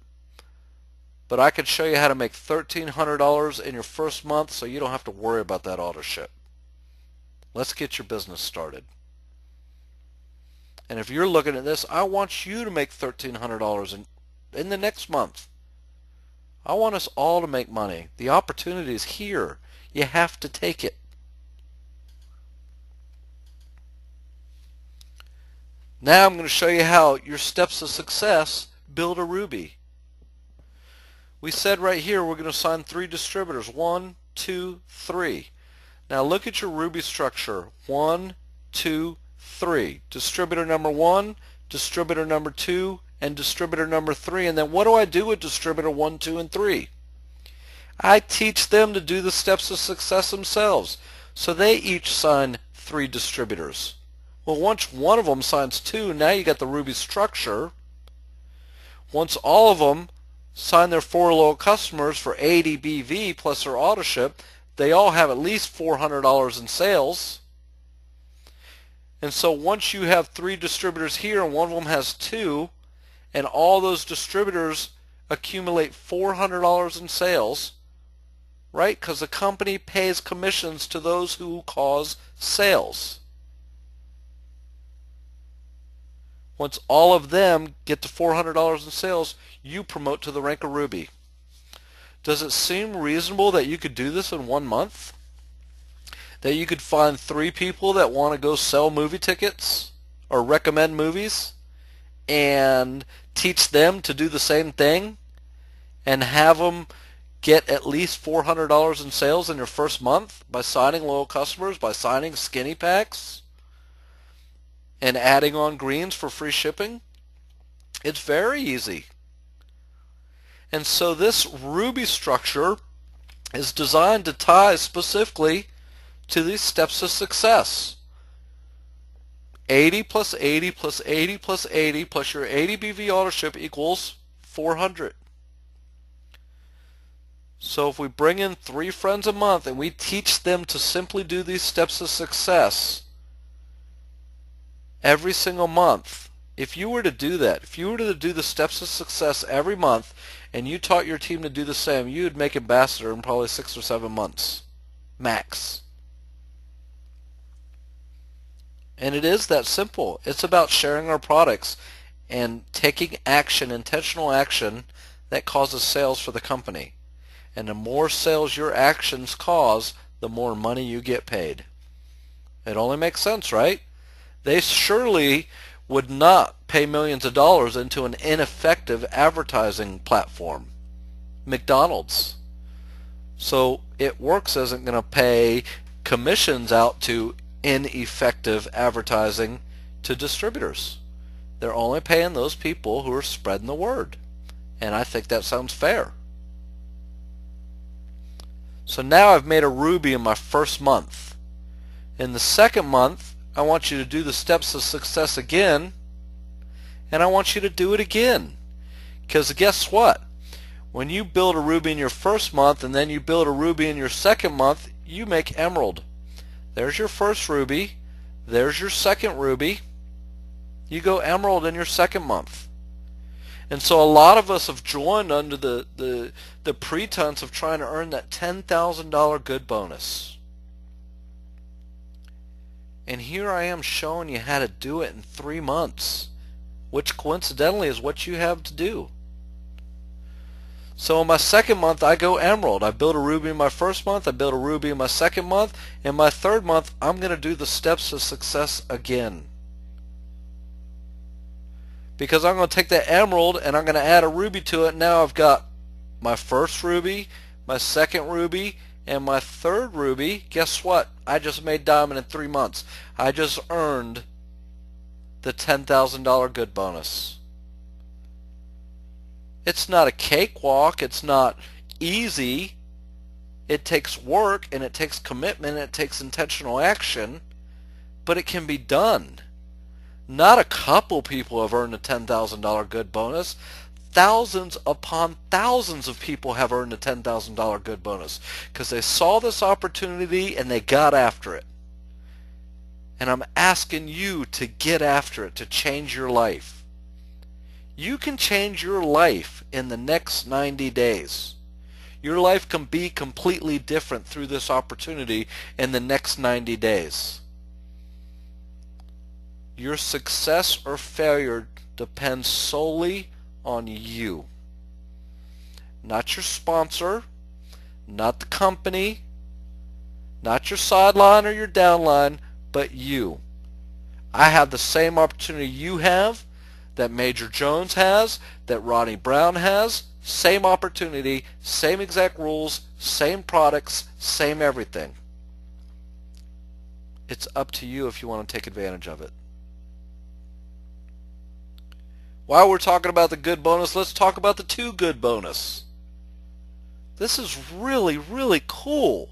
but I could show you how to make $1,300 in your first month so you don't have to worry about that auto-ship. Let's get your business started. And if you're looking at this, I want you to make $1,300 in the next month. I want us all to make money. The opportunity is here. You have to take it. Now I'm going to show you how your steps of success build a Ruby. We said right here we're going to sign 3 distributors. 1, 2, 3. Now look at your Ruby structure. 1, 2, 3. Distributor number 1, distributor number 2, and distributor number 3. And then what do I do with distributor 1, 2, and 3? I teach them to do the steps of success themselves. So they each sign 3 distributors. Well, once one of them signs 2, now you got the Ruby structure. Once all of them sign their 4 loyal customers for 80 BV plus their auto ship, they all have at least $400 in sales. And so once you have 3 distributors here and one of them has 2, and all those distributors accumulate $400 in sales, right? Because the company pays commissions to those who cause sales. Once all of them get to $400 in sales, you promote to the rank of Ruby. Does it seem reasonable that you could do this in 1 month? That you could find 3 people that want to go sell movie tickets or recommend movies and teach them to do the same thing and have them get at least $400 in sales in your first month by signing loyal customers, by signing skinny packs, and adding on greens for free shipping? It's very easy. And so this Ruby structure is designed to tie specifically to these steps of success. 80 plus 80 plus 80 plus 80 plus your 80 BV auto ship equals 400. So if we bring in 3 friends a month and we teach them to simply do these steps of success every single month, if you were to do that, if you were to do the steps of success every month and you taught your team to do the same, you would make ambassador in probably 6 or 7 months, max. And it is that simple. It's about sharing our products and taking action, intentional action that causes sales for the company. And the more sales your actions cause, the more money you get paid. It only makes sense, right? They surely would not pay millions of dollars into an ineffective advertising platform. McDonald's. So It Works isn't going to pay commissions out to ineffective advertising to distributors. They're only paying those people who are spreading the word. And I think that sounds fair. So now I've made a Ruby in my first month. In the second month, I want you to do the steps of success again, and I want you to do it again. Because guess what? When you build a Ruby in your first month and then you build a Ruby in your second month, you make Emerald. There's your first Ruby. There's your second Ruby. You go Emerald in your second month. And so a lot of us have joined under the pretense of trying to earn that $10,000 good bonus. And here I am showing you how to do it in 3 months, which coincidentally is what you have to do. So in my second month, I go Emerald. I build a Ruby in my first month. I build a Ruby in my second month. In my third month, I'm going to do the steps of success again. Because I'm going to take that Emerald and I'm going to add a Ruby to it. Now I've got my first Ruby, my second Ruby, and my third Ruby. Guess what? I just made Diamond in 3 months. I just earned the $10,000 good bonus. It's not a cakewalk. It's not easy. It takes work and it takes commitment and it takes intentional action, but it can be done. Not a couple people have earned a $10,000 good bonus. Thousands upon thousands of people have earned a $10,000 good bonus because they saw this opportunity and they got after it. And I'm asking you to get after it, to change your life. You can change your life in the next 90 days. Your life can be completely different through this opportunity in the next 90 days. Your success or failure depends solely on you. Not your sponsor, not the company, not your sideline or your downline, but you. I have the same opportunity you have, that Major Jones has, that Ronnie Brown has. Same opportunity, same exact rules, same products, same everything. It's up to you if you want to take advantage of it. While we're talking about the good bonus, let's talk about the too good bonus. This is really, really cool.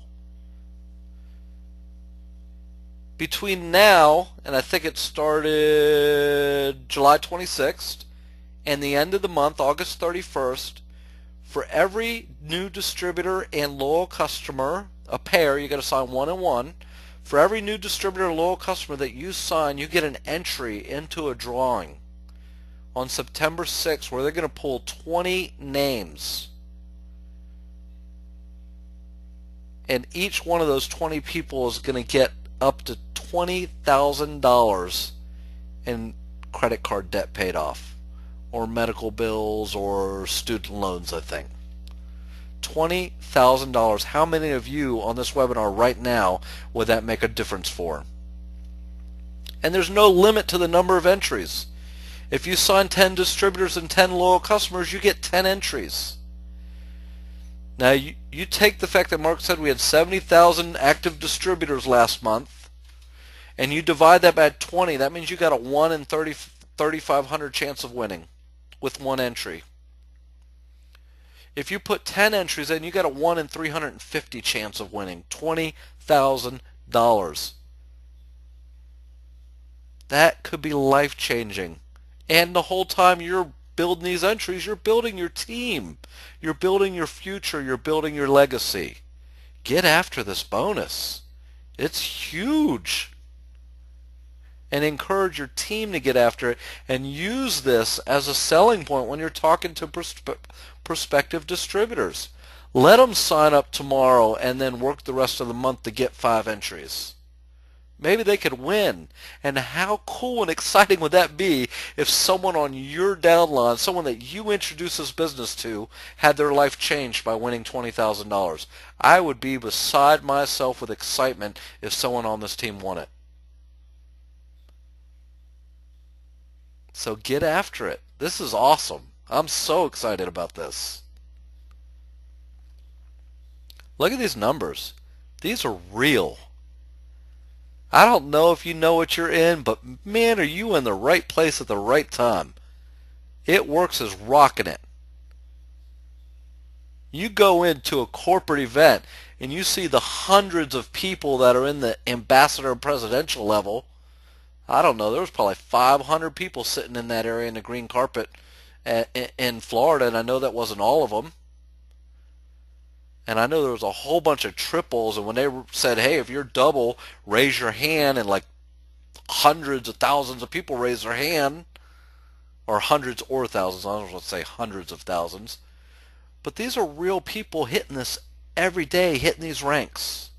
Between now, and I think it started July 26th, and the end of the month, August 31st, for every new distributor and loyal customer, a pair, you got to sign one and one. For every new distributor or loyal customer that you sign, you get an entry into a drawing on September 6th where they're going to pull 20 names. And each one of those 20 people is going to get up to $20,000 in credit card debt paid off, or medical bills, or student loans, I think. $20,000. How many of you on this webinar right now would that make a difference for? And there's no limit to the number of entries. If you sign 10 distributors and 10 loyal customers, you get 10 entries. Now you take the fact that Mark said we had 70,000 active distributors last month, and you divide that by 20, that means you got a 1 in 3,500 chance of winning with one entry. If you put 10 entries in, you got a 1 in 350 chance of winning, $20,000. That could be life-changing. And the whole time you're building these entries, you're building your team. You're building your future. You're building your legacy. Get after this bonus. It's huge. And encourage your team to get after it, and use this as a selling point when you're talking to prospective distributors. Let them sign up tomorrow and then work the rest of the month to get 5 entries. Maybe they could win. And how cool and exciting would that be if someone on your downline, someone that you introduced this business to, had their life changed by winning $20,000? I would be beside myself with excitement if someone on this team won it. So get after it. This is awesome. I'm so excited about this. Look at these numbers. These are real. I don't know if you know what you're in, but man, are you in the right place at the right time. It Works is rocking it. You go into a corporate event and you see the hundreds of people that are in the ambassador and presidential level. I don't know, there was probably 500 people sitting in that area in the green carpet in Florida, and I know that wasn't all of them. And I know there was a whole bunch of triples, and when they said, hey, if you're double, raise your hand, and like hundreds of thousands of people raised their hand, or hundreds or thousands, I don't want to say hundreds of thousands. But these are real people hitting this every day, hitting these ranks.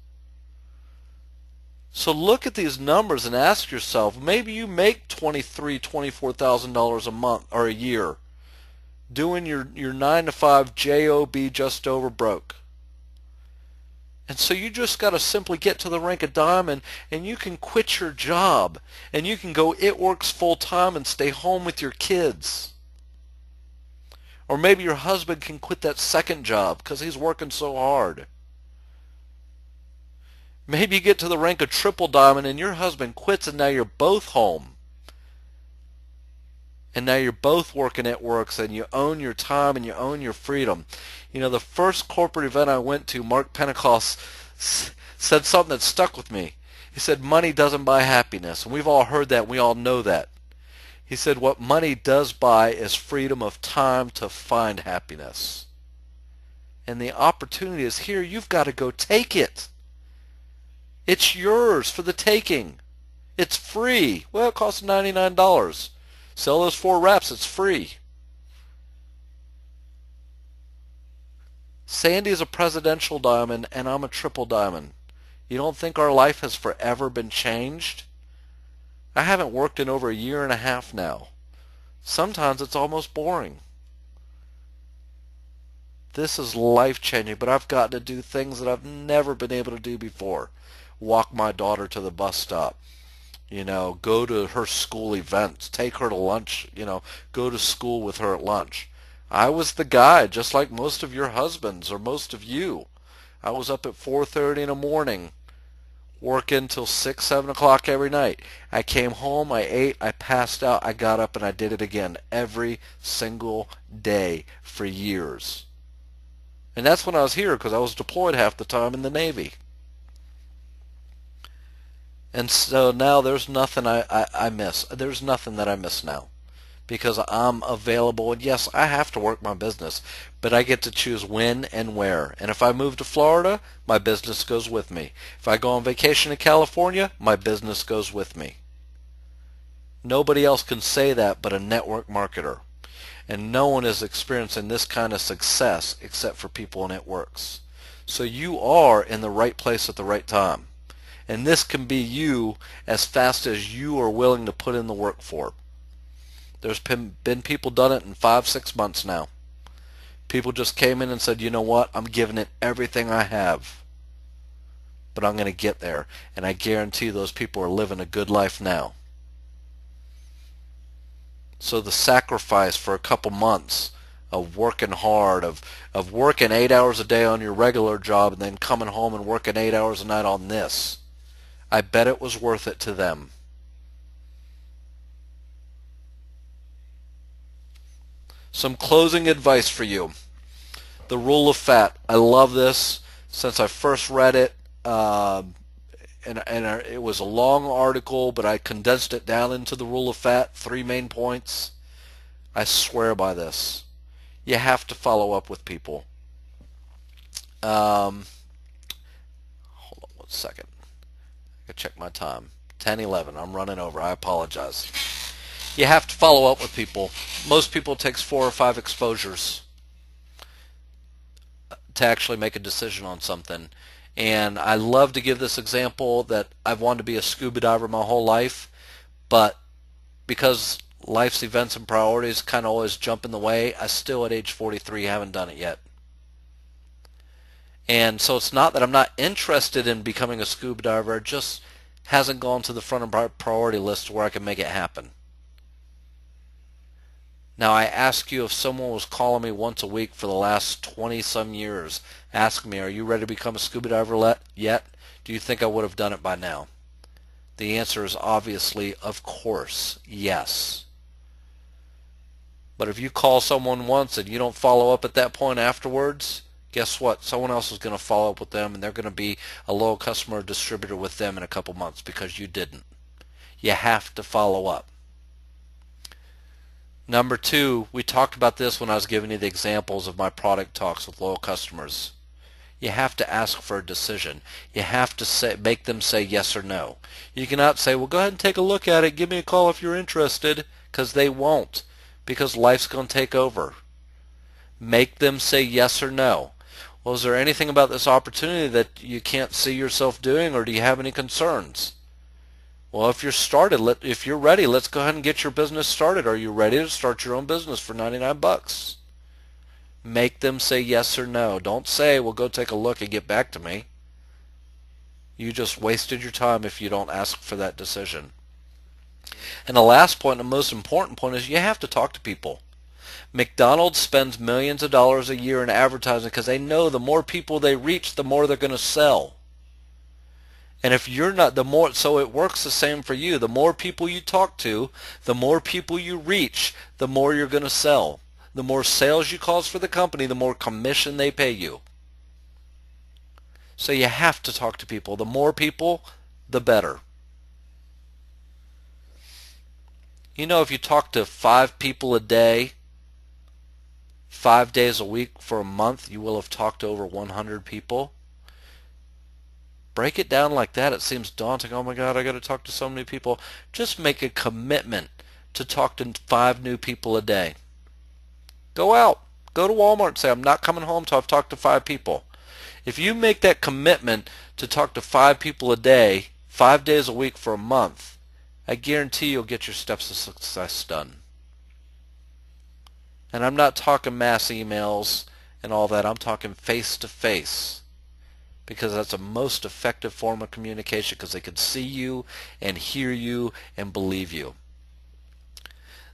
So look at these numbers and ask yourself, maybe you make $23,000, $24,000 a month or a year doing your 9-to-5 job just over broke. And so you just got to simply get to the rank of diamond, and you can quit your job, and you can go It Works full time and stay home with your kids. Or maybe your husband can quit that second job because he's working so hard. Maybe you get to the rank of triple diamond and your husband quits, and now you're both home. And now you're both working at Works, and you own your time and you own your freedom. You know, the first corporate event I went to, Mark Pentecost said something that stuck with me. He said, money doesn't buy happiness. And we've all heard that. We all know that. He said, what money does buy is freedom of time to find happiness. And the opportunity is here. You've got to go take it. It's yours for the taking. It's free. Well, it costs $99. Sell those 4 wraps. It's free. Sandy is a presidential diamond, and I'm a triple diamond. You don't think our life has forever been changed? I haven't worked in over a year and a half now. Sometimes it's almost boring. This is life-changing, but I've gotten to do things that I've never been able to do before. Walk my daughter to the bus stop. You know, go to her school events, take her to lunch, you know, go to school with her at lunch. I was the guy, just like most of your husbands or most of you. I was up at 4:30 in the morning working till 6, 7 o'clock every night. I came home, I ate, I passed out, I got up, and I did it again every single day for years. And that's when I was here, because I was deployed half the time in the Navy. And so now there's nothing I miss. There's nothing that I miss now, because I'm available. And yes, I have to work my business, but I get to choose when and where. And if I move to Florida, my business goes with me. If I go on vacation in California, my business goes with me. Nobody else can say that but a network marketer. And no one is experiencing this kind of success except for people in It Works. So you are in the right place at the right time. And this can be you as fast as you are willing to put in the work for. There's been people done it in 5, 6 months now. People just came in and said, you know what, I'm giving it everything I have, but I'm going to get there. And I guarantee those people are living a good life now. So the sacrifice for a couple months of working hard, of working 8 hours a day on your regular job and then coming home and working 8 hours a night on this, I bet it was worth it to them. Some closing advice for you. The rule of fat. I love this since I first read it. It was a long article, but I condensed it down into the rule of fat, 3 main points. I swear by this. You have to follow up with people. Hold on 1 second. I gotta check my time. 10:11. I'm running over. I apologize. You have to follow up with people. Most people it takes 4 or 5 exposures to actually make a decision on something. And I love to give this example that I've wanted to be a scuba diver my whole life, but because life's events and priorities kind of always jump in the way, I still at age 43 haven't done it yet. And so it's not that I'm not interested in becoming a scuba diver, it just hasn't gone to the front of my priority list where I can make it happen. Now I ask you, if someone was calling me once a week for the last 20 some years, asking me, are you ready to become a scuba diver yet? Do you think I would have done it by now? The answer is obviously, of course, yes. But if you call someone once and you don't follow up at that point afterwards, guess what? Someone else is going to follow up with them, and they're going to be a loyal customer or distributor with them in a couple months because you didn't. You have to follow up. Number 2, we talked about this when I was giving you the examples of my product talks with loyal customers. You have to ask for a decision. You have to make them say yes or no. You cannot say, well, go ahead and take a look at it, give me a call if you're interested, because they won't, because life's going to take over. Make them say yes or no. Well, is there anything about this opportunity that you can't see yourself doing, or do you have any concerns? Well, if you're ready, let's go ahead and get your business started. Are you ready to start your own business for 99 bucks? Make them say yes or no. Don't say, well, go take a look and get back to me. You just wasted your time if you don't ask for that decision. And the last point, the most important point, is you have to talk to people. McDonald's spends millions of dollars a year in advertising because they know the more people they reach, the more they're going to sell. And if you're not, so it works the same for you. The more people you talk to, the more people you reach, the more you're going to sell. The more sales you cause for the company, the more commission they pay you. So you have to talk to people. The more people, the better. You know, if you talk to 5 people a day, 5 days a week for a month, you will have talked to over 100 people. Break it down like that. It seems daunting. Oh my God, I got to talk to so many people. Just make a commitment to talk to 5 new people a day. Go out. Go to Walmart and say, I'm not coming home till I've talked to 5 people. If you make that commitment to talk to 5 people a day, 5 days a week for a month, I guarantee you'll get your steps of success done. And I'm not talking mass emails and all that. I'm talking face-to-face. Because that's a most effective form of communication, because they can see you and hear you and believe you.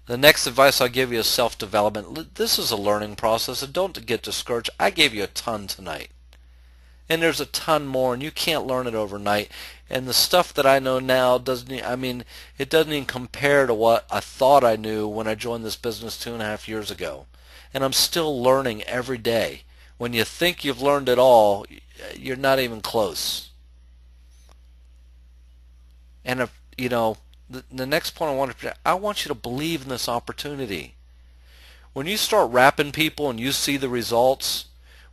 The next advice I'll give you is self-development. This is a learning process, and don't get discouraged. I gave you a ton tonight. And there's a ton more, and you can't learn it overnight. And the stuff that I know now it doesn't even compare to what I thought I knew when I joined this business 2.5 years ago. And I'm still learning every day. When you think you've learned it all, you're not even close. And if, the next point I want you to believe in this opportunity. When you start wrapping people and you see the results,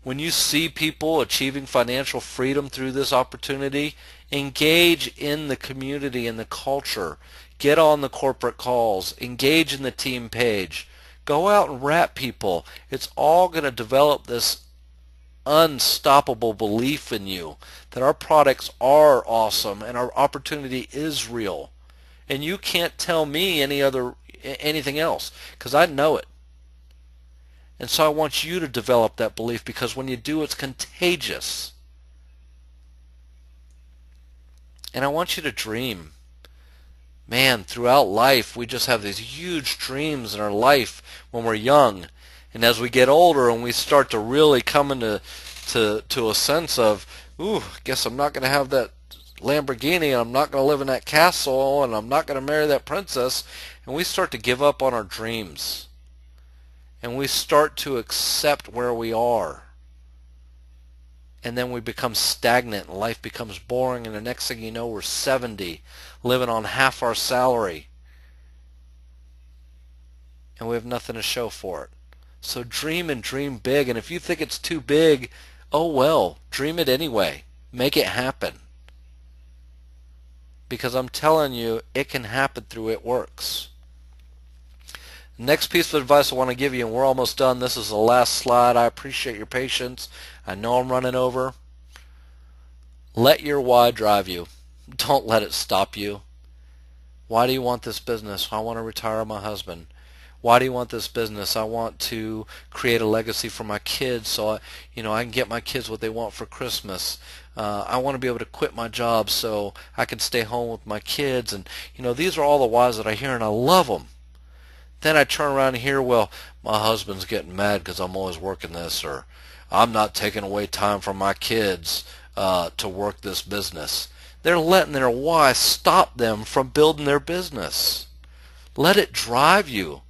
when you see people achieving financial freedom through this opportunity, engage in the community and the culture. Get on the corporate calls. Engage in the team page. Go out and wrap people. It's all going to develop this unstoppable belief in you that our products are awesome and our opportunity is real. And you can't tell me anything else, because I know it. And so I want you to develop that belief, because when you do, it's contagious. And I want you to dream. Man, throughout life, we just have these huge dreams in our life when we're young. And as we get older and we start to really come into a sense of, I guess I'm not going to have that Lamborghini, and I'm not going to live in that castle, and I'm not going to marry that princess, and we start to give up on our dreams. And we start to accept where we are. And then we become stagnant, and life becomes boring, and the next thing you know, we're 70, living on half our salary. And we have nothing to show for it. So dream, and dream big. And if you think it's too big, oh well, dream it anyway. Make it happen. Because I'm telling you, it can happen through It Works. Next piece of advice I want to give you, and we're almost done. This is the last slide. I appreciate your patience. I know I'm running over. Let your why drive you. Don't let it stop you. Why do you want this business? I want to retire my husband. Why do you want this business? I want to create a legacy for my kids so I can get my kids what they want for Christmas. I want to be able to quit my job so I can stay home with my kids. And these are all the whys that I hear, and I love them. Then I turn around and hear, well, my husband's getting mad because I'm always working this, or I'm not taking away time from my kids to work this business. They're letting their why stop them from building their business. Let it drive you.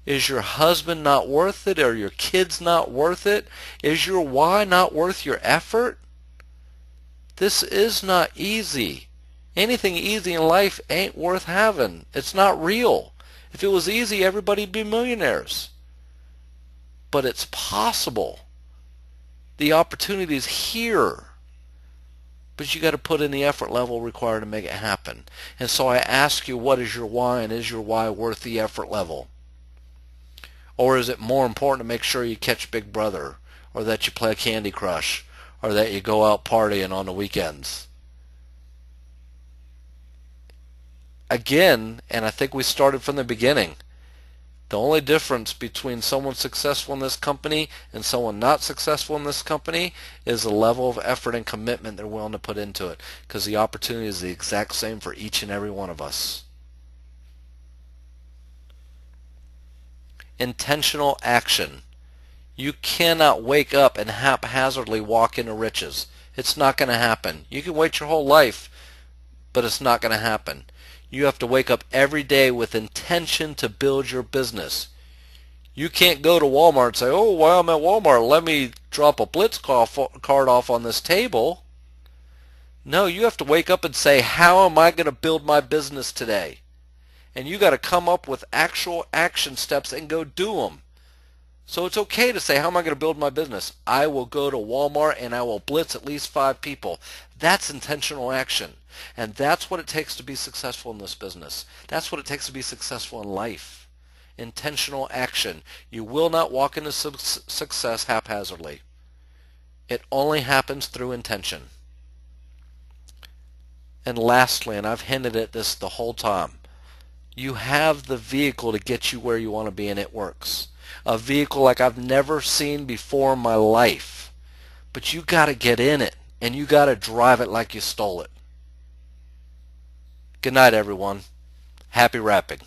Is your husband not worth it? Are your kids not worth it? Is your why not worth your effort? This is not easy. Anything easy in life ain't worth having. It's not real. If it was easy, everybody'd be millionaires. But it's possible. The opportunity is here. But you got to put in the effort level required to make it happen. And so I ask you, what is your why, and is your why worth the effort level? Or is it more important to make sure you catch Big Brother, or that you play Candy Crush, or that you go out partying on the weekends? Again, and I think we started from the beginning, the only difference between someone successful in this company and someone not successful in this company is the level of effort and commitment they're willing to put into it, because the opportunity is the exact same for each and every one of us. Intentional action. You cannot wake up and haphazardly walk into riches. It's not going to happen. You can wait your whole life, but it's not going to happen. You have to wake up every day with intention to build your business. You can't go to Walmart and say, oh, while I'm at Walmart, let me drop a Blitz card off on this table. No, you have to wake up and say, how am I going to build my business today? And you got to come up with actual action steps and go do them. So it's okay to say, how am I going to build my business? I will go to Walmart and I will blitz at least 5 people. That's intentional action. And that's what it takes to be successful in this business. That's what it takes to be successful in life. Intentional action. You will not walk into success haphazardly. It only happens through intention. And lastly, and I've hinted at this the whole time, you have the vehicle to get you where you want to be, and it works. A vehicle like I've never seen before in my life. But you got to get in it, and you got to drive it like you stole it. Good night, everyone. Happy rapping.